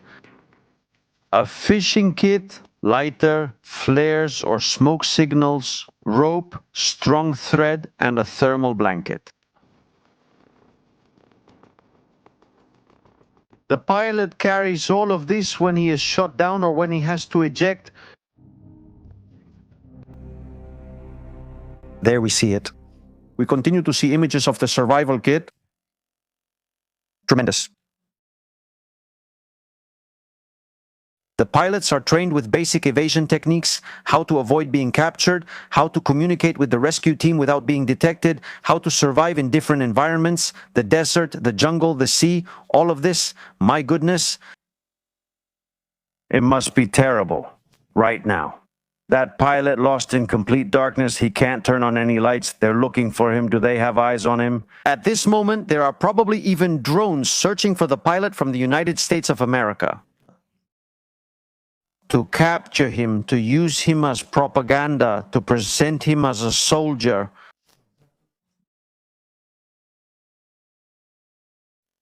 A fishing kit, lighter, flares or smoke signals, rope, strong thread, and a thermal blanket. The pilot carries all of this when he is shot down or when he has to eject. There we see it. We continue to see images of the survival kit. Tremendous. The pilots are trained with basic evasion techniques, how to avoid being captured, how to communicate with the rescue team without being detected, how to survive in different environments, the desert, the jungle, the sea, all of this. My goodness. It must be terrible right now. That pilot lost in complete darkness. He can't turn on any lights. They're looking for him. Do they have eyes on him? At this moment, there are probably even drones searching for the pilot from the United States of America. To capture him, to use him as propaganda, to present him as a soldier.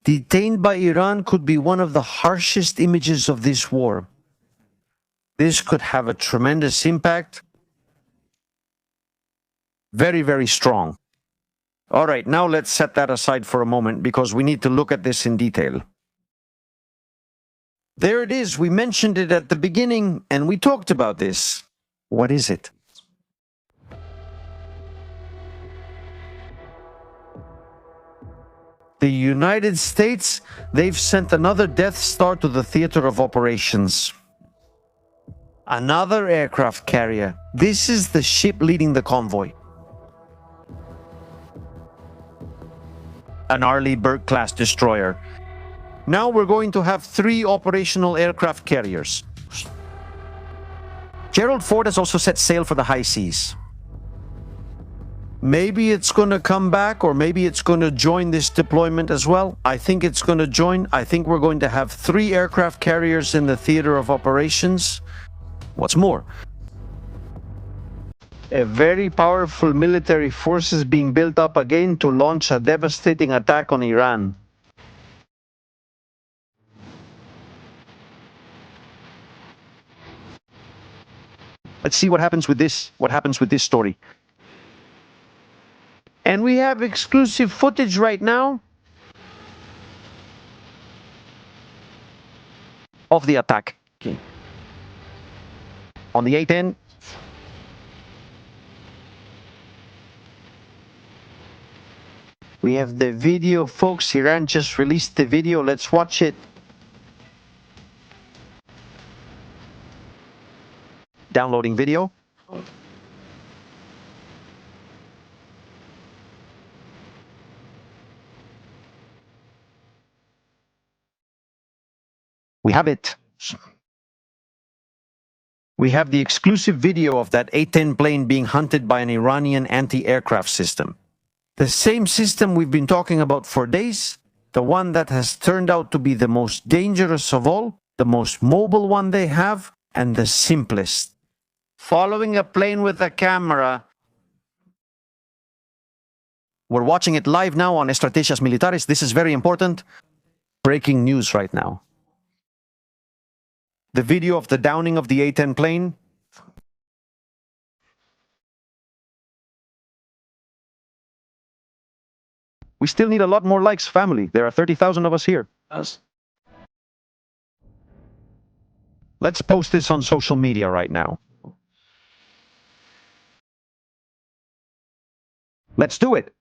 Detained by Iran could be one of the harshest images of this war. This could have a tremendous impact. Very, very strong. All right, now let's set that aside for a moment because we need to look at this in detail. There it is. We mentioned it at the beginning and we talked about this. What is it? The United States, they've sent another Death Star to the theater of operations. Another aircraft carrier. This is the ship leading the convoy. An Arleigh Burke-class destroyer. Now we're going to have 3 operational aircraft carriers. Gerald Ford has also set sail for the high seas. Maybe it's going to come back, or maybe it's going to join this deployment as well. I think it's going to join. I think we're going to have 3 aircraft carriers in the theater of operations. What's more, a very powerful military force is being built up again to launch a devastating attack on Iran. Let's see what happens with this story. And we have exclusive footage right now of the attack. Okay. On the A-10. We have the video, folks. Iran just released the video. Let's watch it. Downloading video. We have it. We have the exclusive video of that A-10 plane being hunted by an Iranian anti-aircraft system. The same system we've been talking about for days, the one that has turned out to be the most dangerous of all, the most mobile one they have, and the simplest. Following a plane with a camera. We're watching it live now on Estrategias Militares. This is very important. Breaking news right now. The video of the downing of the A-10 plane. We still need a lot more likes, family. There are 30,000 of us here. Let's post this on social media right now. Let's do it.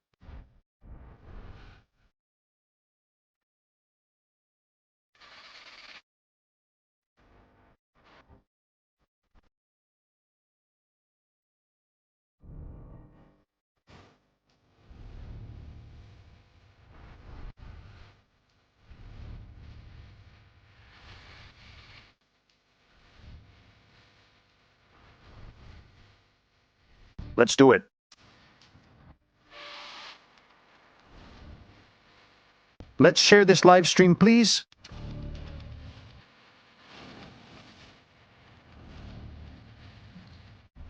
Let's do it. Let's share this live stream, please.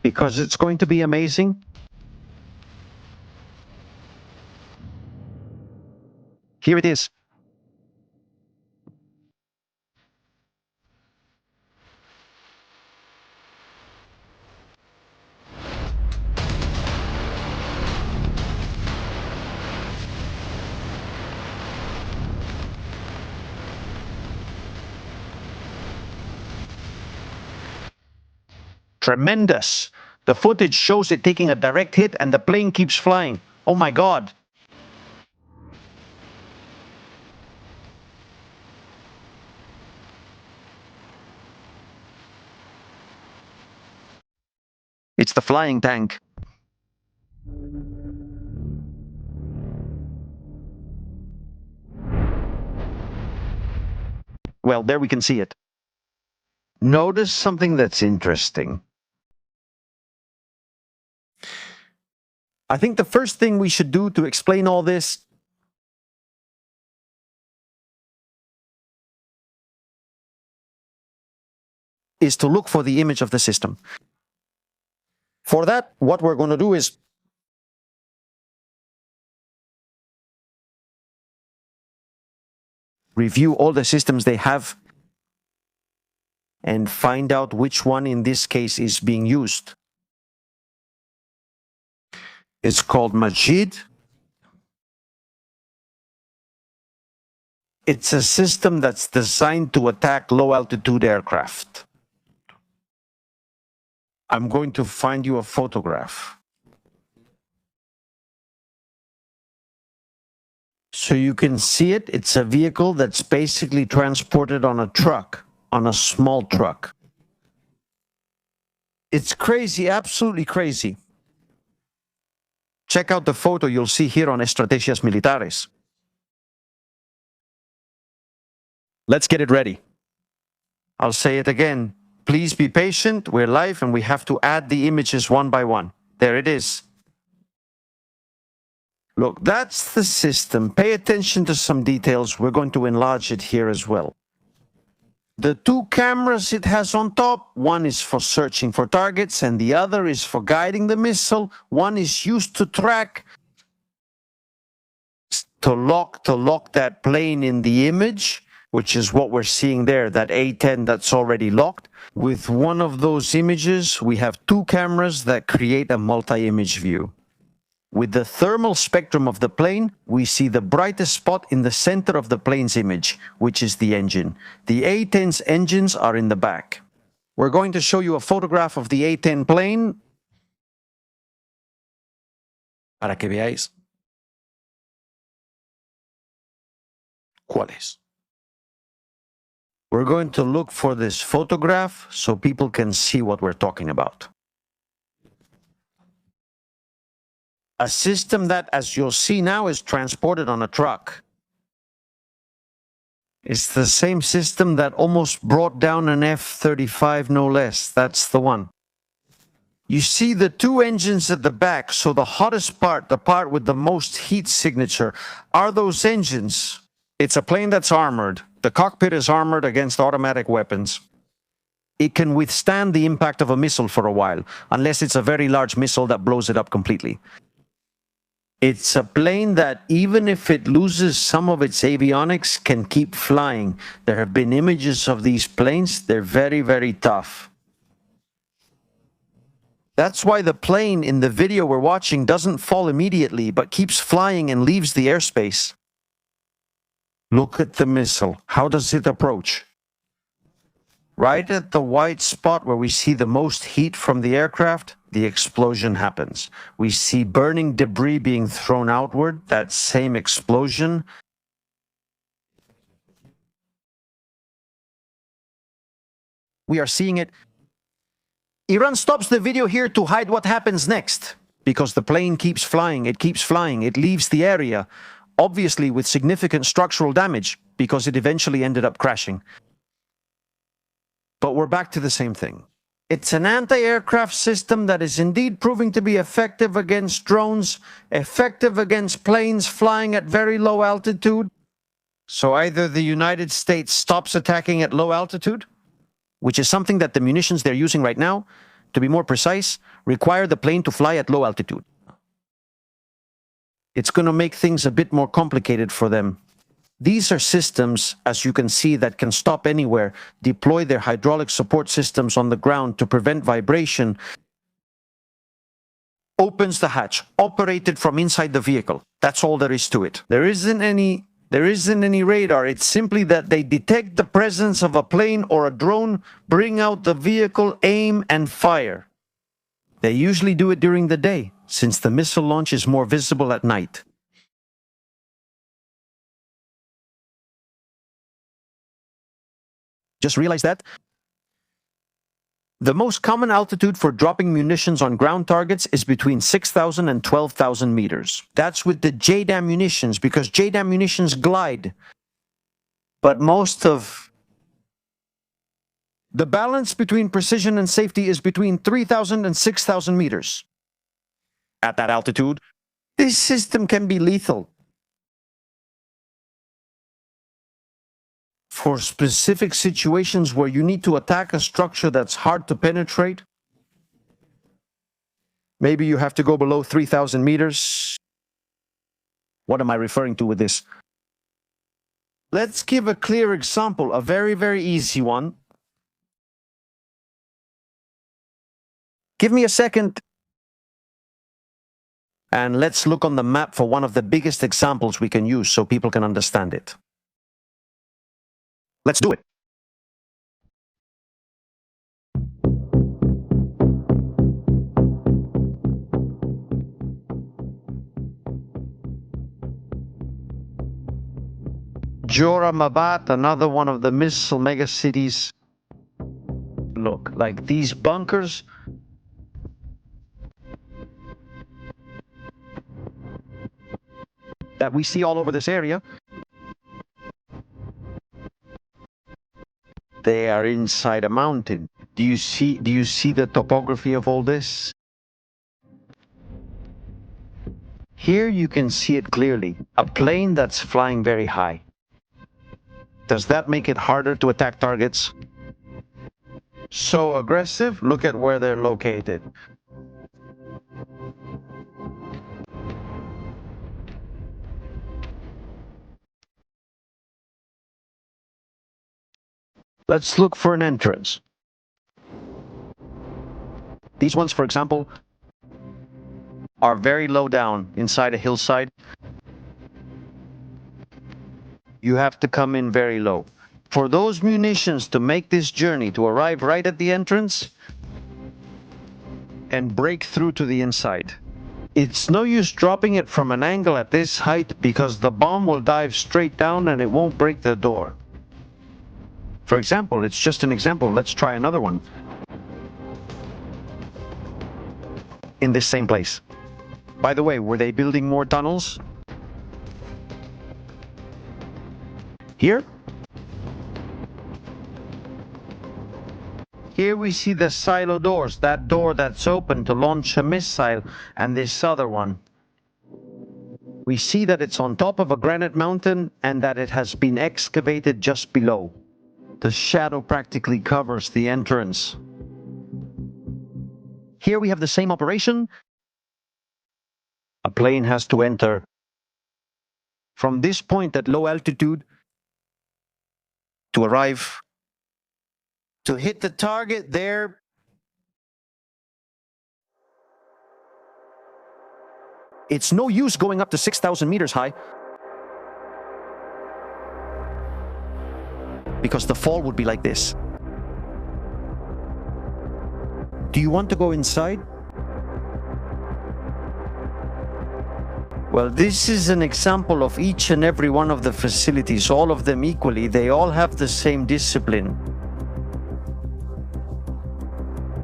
Because it's going to be amazing. Here it is. Tremendous. The footage shows it taking a direct hit and the plane keeps flying. Oh my God. It's the flying tank. Well, there we can see it. Notice something that's interesting. I think the first thing we should do to explain all this is to look for the image of the system. For that, what we're going to do is review all the systems they have and find out which one in this case is being used. It's called Majid. It's a system that's designed to attack low-altitude aircraft. I'm going to find you a photograph. So you can see it. It's a vehicle that's basically transported on a truck, on a small truck. It's crazy, absolutely crazy. Check out the photo you'll see here on Estrategias Militares. Let's get it ready. I'll say it again. Please be patient. We're live and we have to add the images one by one. There it is. Look, that's the system. Pay attention to some details. We're going to enlarge it here as well. The two cameras it has on top, one is for searching for targets and the other is for guiding the missile. One is used to track, to lock that plane in the image, which is what we're seeing there, that A-10 that's already locked. With one of those images, we have two cameras that create a multi-image view. With the thermal spectrum of the plane, we see the brightest spot in the center of the plane's image, which is the engine. The A-10's engines are in the back. We're going to show you a photograph of the A-10 plane para que veáis cuál es. We're going to look for this photograph so people can see what we're talking about. A system that, as you'll see now, is transported on a truck. It's the same system that almost brought down an F-35, no less. That's the one. You see the two engines at the back, so the hottest part, the part with the most heat signature, are those engines. It's a plane that's armored. The cockpit is armored against automatic weapons. It can withstand the impact of a missile for a while, unless it's a very large missile that blows it up completely. It's a plane that, even if it loses some of its avionics, can keep flying. There have been images of these planes. They're very, very tough. That's why the plane in the video we're watching doesn't fall immediately, but keeps flying and leaves the airspace. Look at the missile. How does it approach? Right at the white spot where we see the most heat from the aircraft, the explosion happens. We see burning debris being thrown outward, that same explosion. We are seeing it. Iran stops the video here to hide what happens next, because the plane keeps flying, it leaves the area, obviously with significant structural damage, because it eventually ended up crashing. But we're back to the same thing. It's an anti-aircraft system that is indeed proving to be effective against drones, effective against planes flying at very low altitude. So either the United States stops attacking at low altitude, which is something that the munitions they're using right now, to be more precise, require the plane to fly at low altitude. It's going to make things a bit more complicated for them. These are systems, as you can see, that can stop anywhere, deploy their hydraulic support systems on the ground to prevent vibration, opens the hatch, operated from inside the vehicle. That's all there is to it. There isn't any radar. It's simply that they detect the presence of a plane or a drone, bring out the vehicle, aim, and fire. They usually do it during the day, since the missile launch is more visible at night. Just realize that the most common altitude for dropping munitions on ground targets is between 6,000 and 12,000 meters. That's with the JDAM munitions, because JDAM munitions glide. But most of the balance between precision and safety is between 3,000 and 6,000 meters. At that altitude, this system can be lethal. For specific situations where you need to attack a structure that's hard to penetrate, maybe you have to go below 3,000 meters. What am I referring to with this? Let's give a clear example, a very, very easy one. Give me a second. And let's look on the map for one of the biggest examples we can use so people can understand it. Let's do it. Joramabad, another one of the missile megacities. Look, like these bunkers that we see all over this area, they are inside a mountain. Do you see the topography of all this? Here you can see it clearly, a plane that's flying very high. Does that make it harder to attack targets? So aggressive? Look at where they're located. Let's look for an entrance. These ones, for example, are very low down inside a hillside. You have to come in very low. For those munitions to make this journey, to arrive right at the entrance and break through to the inside. It's no use dropping it from an angle at this height because the bomb will dive straight down and it won't break the door. For example, it's just an example. Let's try another one. In this same place. By the way, were they building more tunnels? Here? Here we see the silo doors, that door that's open to launch a missile, and this other one. We see that it's on top of a granite mountain and that it has been excavated just below. The shadow practically covers the entrance. Here we have the same operation. A plane has to enter from this point at low altitude to arrive to hit the target there. It's no use going up to 6,000 meters high because the fall would be like this. Do you want to go inside? Well, this is an example of each and every one of the facilities, all of them equally. They all have the same discipline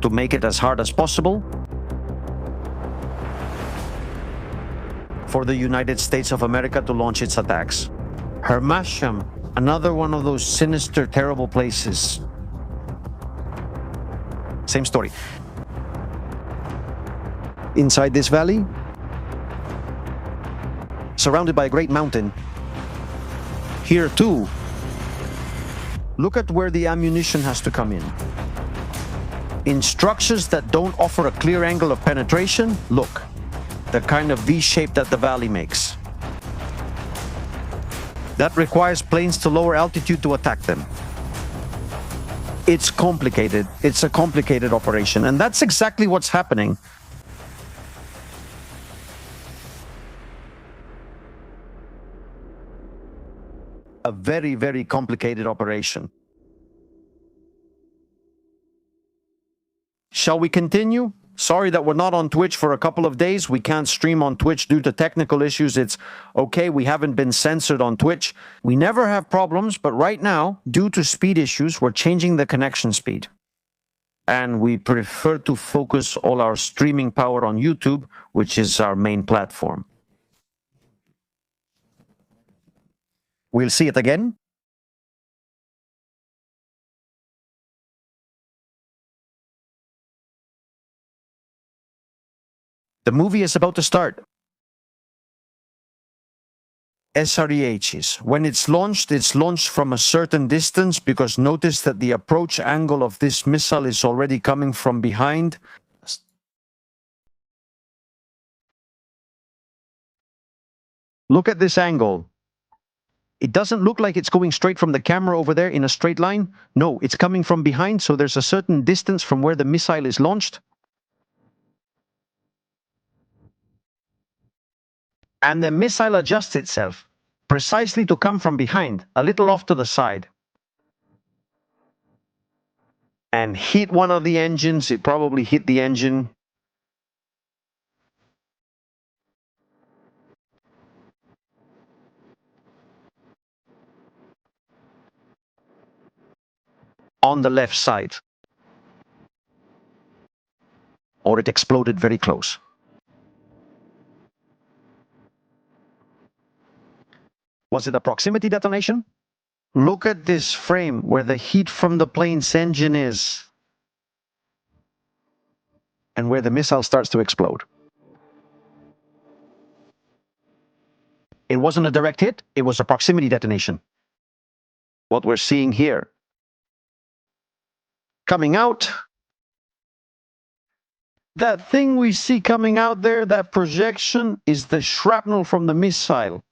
to make it as hard as possible for the United States of America to launch its attacks. Hermasham, another one of those sinister, terrible places. Same story. Inside this valley, surrounded by a great mountain. Here too, look at where the ammunition has to come in. In structures that don't offer a clear angle of penetration, look, the kind of V-shape that the valley makes. That requires planes to lower altitude to attack them. It's complicated. It's a complicated operation, and that's exactly what's happening. A very, very complicated operation. Shall we continue? Sorry that we're not on Twitch for a couple of days. We can't stream on Twitch due to technical issues. It's okay, we haven't been censored on Twitch. We never have problems, but right now, due to speed issues, we're changing the connection speed. And we prefer to focus all our streaming power on YouTube, which is our main platform. We'll see it again. The movie is about to start. SREHs. When it's launched from a certain distance because notice that the approach angle of this missile is already coming from behind. Look at this angle. It doesn't look like it's going straight from the camera over there in a straight line. No, it's coming from behind, so there's a certain distance from where the missile is launched. And the missile adjusts itself precisely to come from behind, a little off to the side. And hit one of the engines. It probably hit the engine. on the left side. Or it exploded very close. Was it a proximity detonation? Look at this frame where the heat from the plane's engine is, and where the missile starts to explode. It wasn't a direct hit, it was a proximity detonation. What we're seeing here, coming out, that thing we see coming out there, that projection, is the shrapnel from the missile.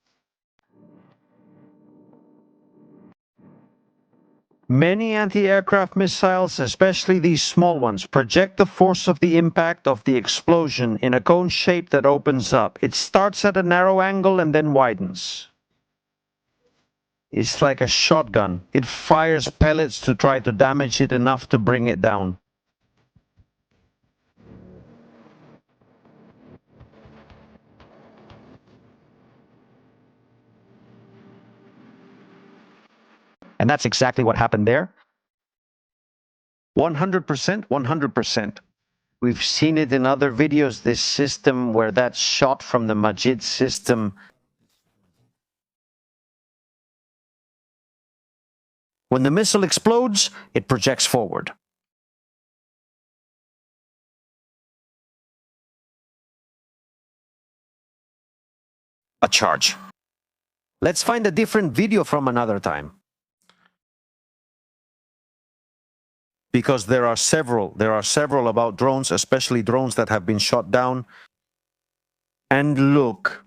Many anti-aircraft missiles, especially these small ones, project the force of the impact of the explosion in a cone shape that opens up. It starts at a narrow angle and then widens. It's like a shotgun. It fires pellets to try to damage it enough to bring it down. And that's exactly what happened there. 100%, 100%. We've seen it in other videos, this system where that shot from the Majid system. When the missile explodes, it projects forward. A charge. Let's find a different video from another time. Because there are several about drones, especially drones that have been shot down. And look,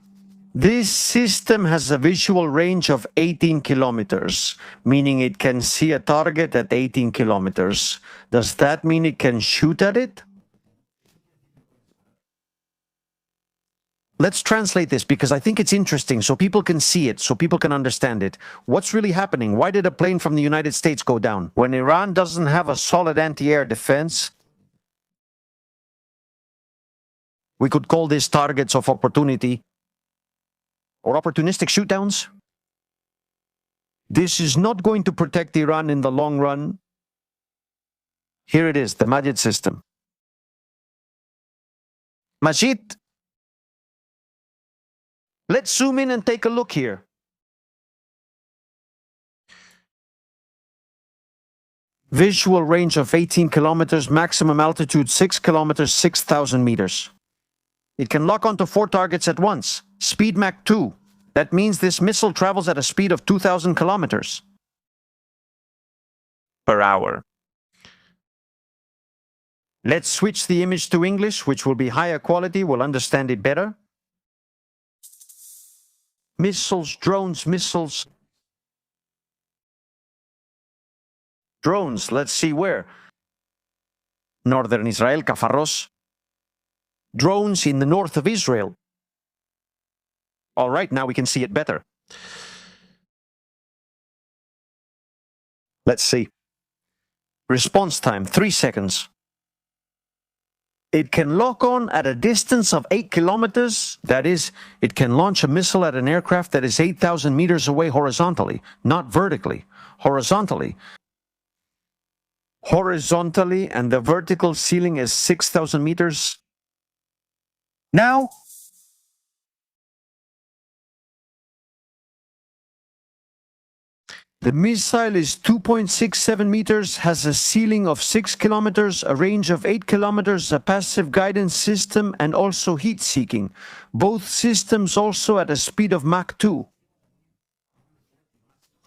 this system has a visual range of 18 kilometers, meaning it can see a target at 18 kilometers. Does that mean it can shoot at it? Let's translate this because I think it's interesting so people can see it, so people can understand it. What's really happening? Why did a plane from the United States go down? When Iran doesn't have a solid anti-air defense, we could call this targets of opportunity or opportunistic shootdowns. This is not going to protect Iran in the long run. Here it is, the Majid system. Majid. Let's zoom in and take a look here. Visual range of 18 kilometers, maximum altitude 6 kilometers, 6,000 meters. It can lock onto 4 targets at once. Speed Mach 2. That means this missile travels at a speed of 2,000 kilometers per hour. Let's switch the image to English, which will be higher quality. We'll understand it better. Missiles, drones, missiles. Drones, let's see where. Northern Israel, Kafaros. Drones in the north of Israel. All right, now we can see it better. Let's see. Response time, 3 seconds. It can lock on at a distance of 8 kilometers. That is, it can launch a missile at an aircraft that is 8,000 meters away horizontally, not vertically, horizontally. Horizontally, and the vertical ceiling is 6,000 meters. Now, the missile is 2.67 meters, has a ceiling of 6 kilometers, a range of 8 kilometers, a passive guidance system, and also heat-seeking. Both systems also at a speed of Mach 2.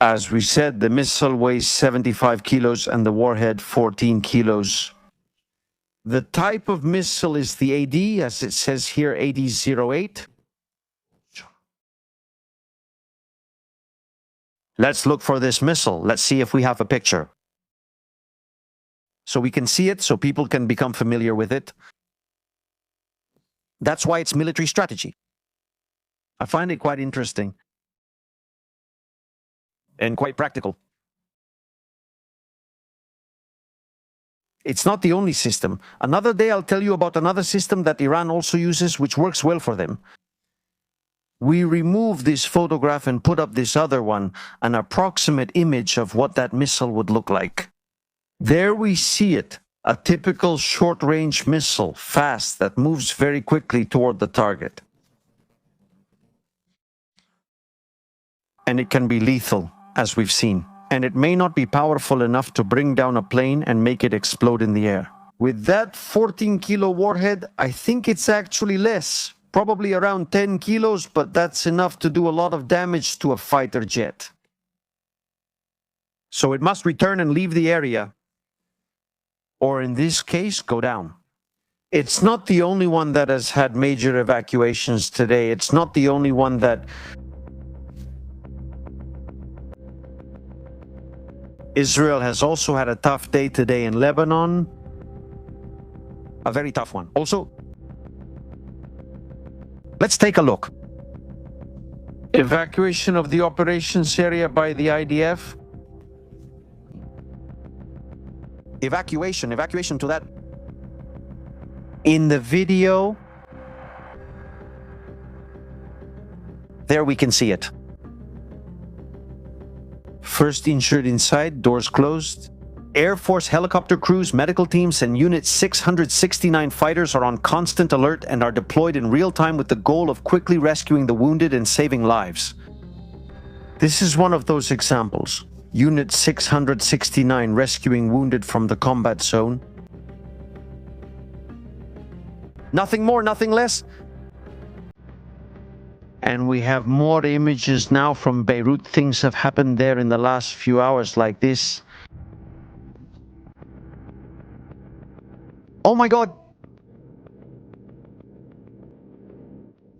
As we said, the missile weighs 75 kilos and the warhead 14 kilos. The type of missile is the AD, as it says here, AD-08. Let's look for this missile. Let's see if we have a picture. So we can see it, so people can become familiar with it. That's why it's military strategy. I find it quite interesting. And quite practical. It's not the only system. Another day I'll tell you about another system that Iran also uses, which works well for them. We remove this photograph and put up this other one, an approximate image of what that missile would look like. There we see it, a typical short-range missile, fast, that moves very quickly toward the target. And it can be lethal, as we've seen. And it may not be powerful enough to bring down a plane and make it explode in the air. With that 14-kilo warhead, I think it's actually less, probably around 10 kilos, but that's enough to do a lot of damage to a fighter jet. So it must return and leave the area, or in this case, go down. It's not the only one that has had major evacuations today. It's not the only one that Israel has also had a tough day today in Lebanon. A very tough one. Also, let's take a look. Evacuation of the operations area by the IDF. Evacuation to that. In the video, there we can see it. First injured inside, doors closed. Air Force helicopter crews, medical teams, and Unit 669 fighters are on constant alert and are deployed in real time with the goal of quickly rescuing the wounded and saving lives. This is one of those examples. Unit 669 rescuing wounded from the combat zone. Nothing more, nothing less. And we have more images now from Beirut. Things have happened there in the last few hours like this. Oh my God!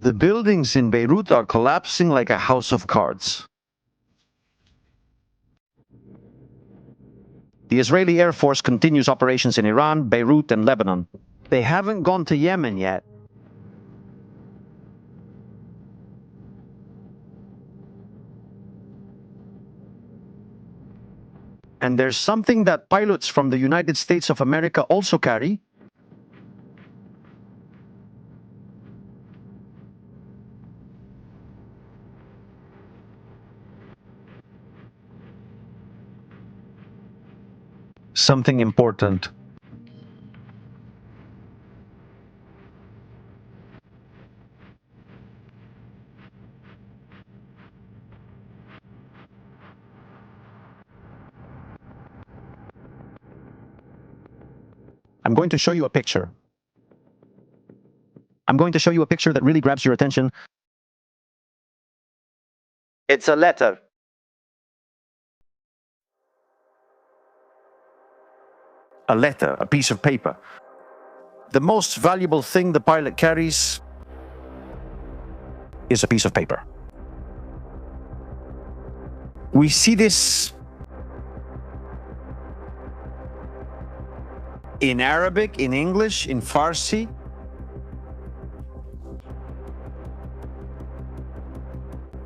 The buildings in Beirut are collapsing like a house of cards. The Israeli Air Force continues operations in Iran, Beirut, and Lebanon. They haven't gone to Yemen yet. And there's something that pilots from the United States of America also carry. Something important. I'm going to show you a picture. I'm going to show you a picture that really grabs your attention. It's a letter. A letter, a piece of paper. The most valuable thing the pilot carries is a piece of paper. We see this in Arabic, in English, in Farsi.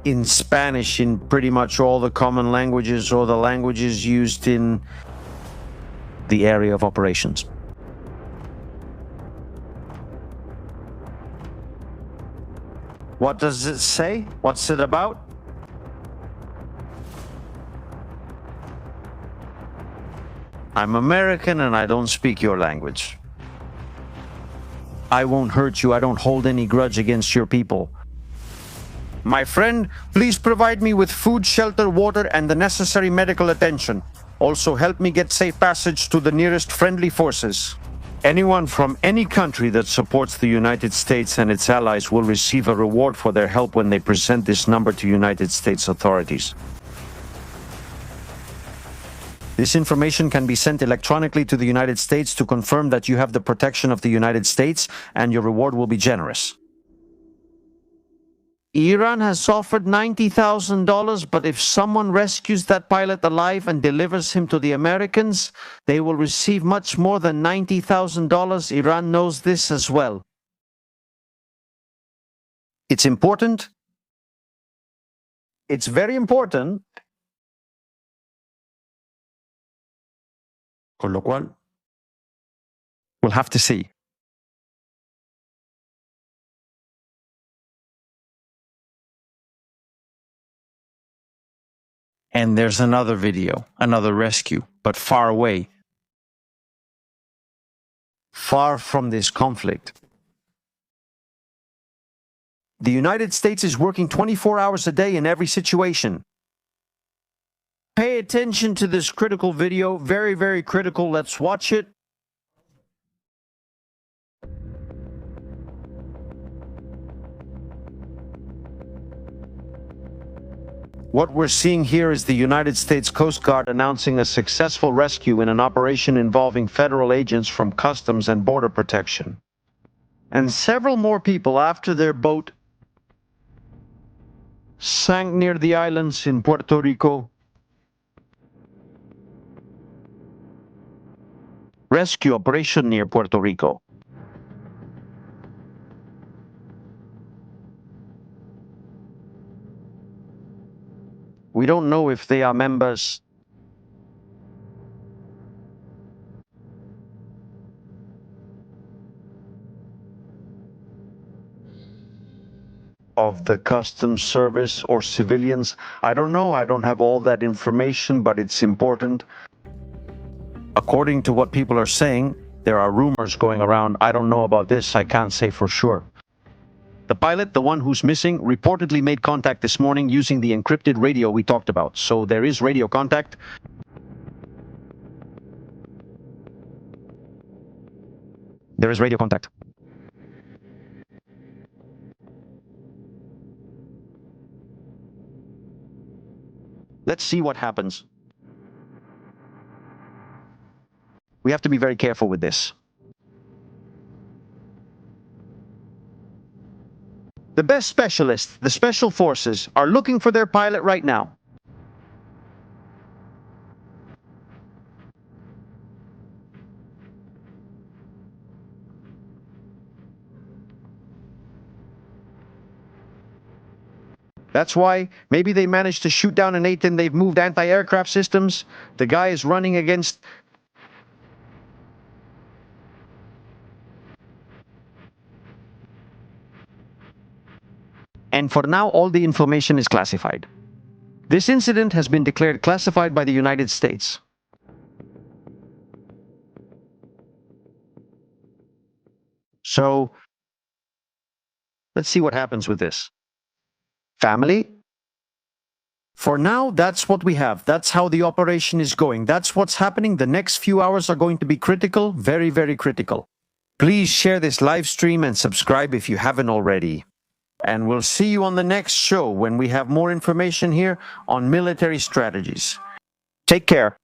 In Spanish, in pretty much all the common languages or the languages used in the area of operations. What does it say? What's it about? I'm American and I don't speak your language. I won't hurt you. I don't hold any grudge against your people. My friend, please provide me with food, shelter, water, and the necessary medical attention. Also help me get safe passage to the nearest friendly forces. Anyone from any country that supports the United States and its allies will receive a reward for their help when they present this number to United States authorities. This information can be sent electronically to the United States to confirm that you have the protection of the United States, and your reward will be generous. Iran has offered $90,000, but if someone rescues that pilot alive and delivers him to the Americans, they will receive much more than $90,000. Iran knows this as well. It's important. It's very important. Con lo cual, we'll have to see. And there's another video, another rescue, but far away. far from this conflict. The United States is working 24 hours a day in every situation. Pay attention to this critical video, very, very critical. Let's watch it. What we're seeing here is the United States Coast Guard announcing a successful rescue in an operation involving federal agents from Customs and Border Protection, and several more people after their boat sank near the islands in Puerto Rico. Rescue operation near Puerto Rico. We don't know if they are members of the Customs Service or civilians. I don't know. I don't have all that information, but it's important. According to what people are saying, there are rumors going around. I don't know about this. I can't say for sure. The pilot, the one who's missing, reportedly made contact this morning using the encrypted radio we talked about. So there is radio contact. There is radio contact. Let's see what happens. We have to be very careful with this. The best specialists, the special forces, are looking for their pilot right now. That's why maybe they managed to shoot down an 8 and they've moved anti-aircraft systems. The guy is running against... And for now, all the information is classified. This incident has been declared classified by the United States. So, let's see what happens with this. Family? For now, that's what we have. That's how the operation is going. That's what's happening. The next few hours are going to be critical, very, very critical. Please share this live stream and subscribe if you haven't already. And we'll see you on the next show when we have more information here on military strategies. Take care.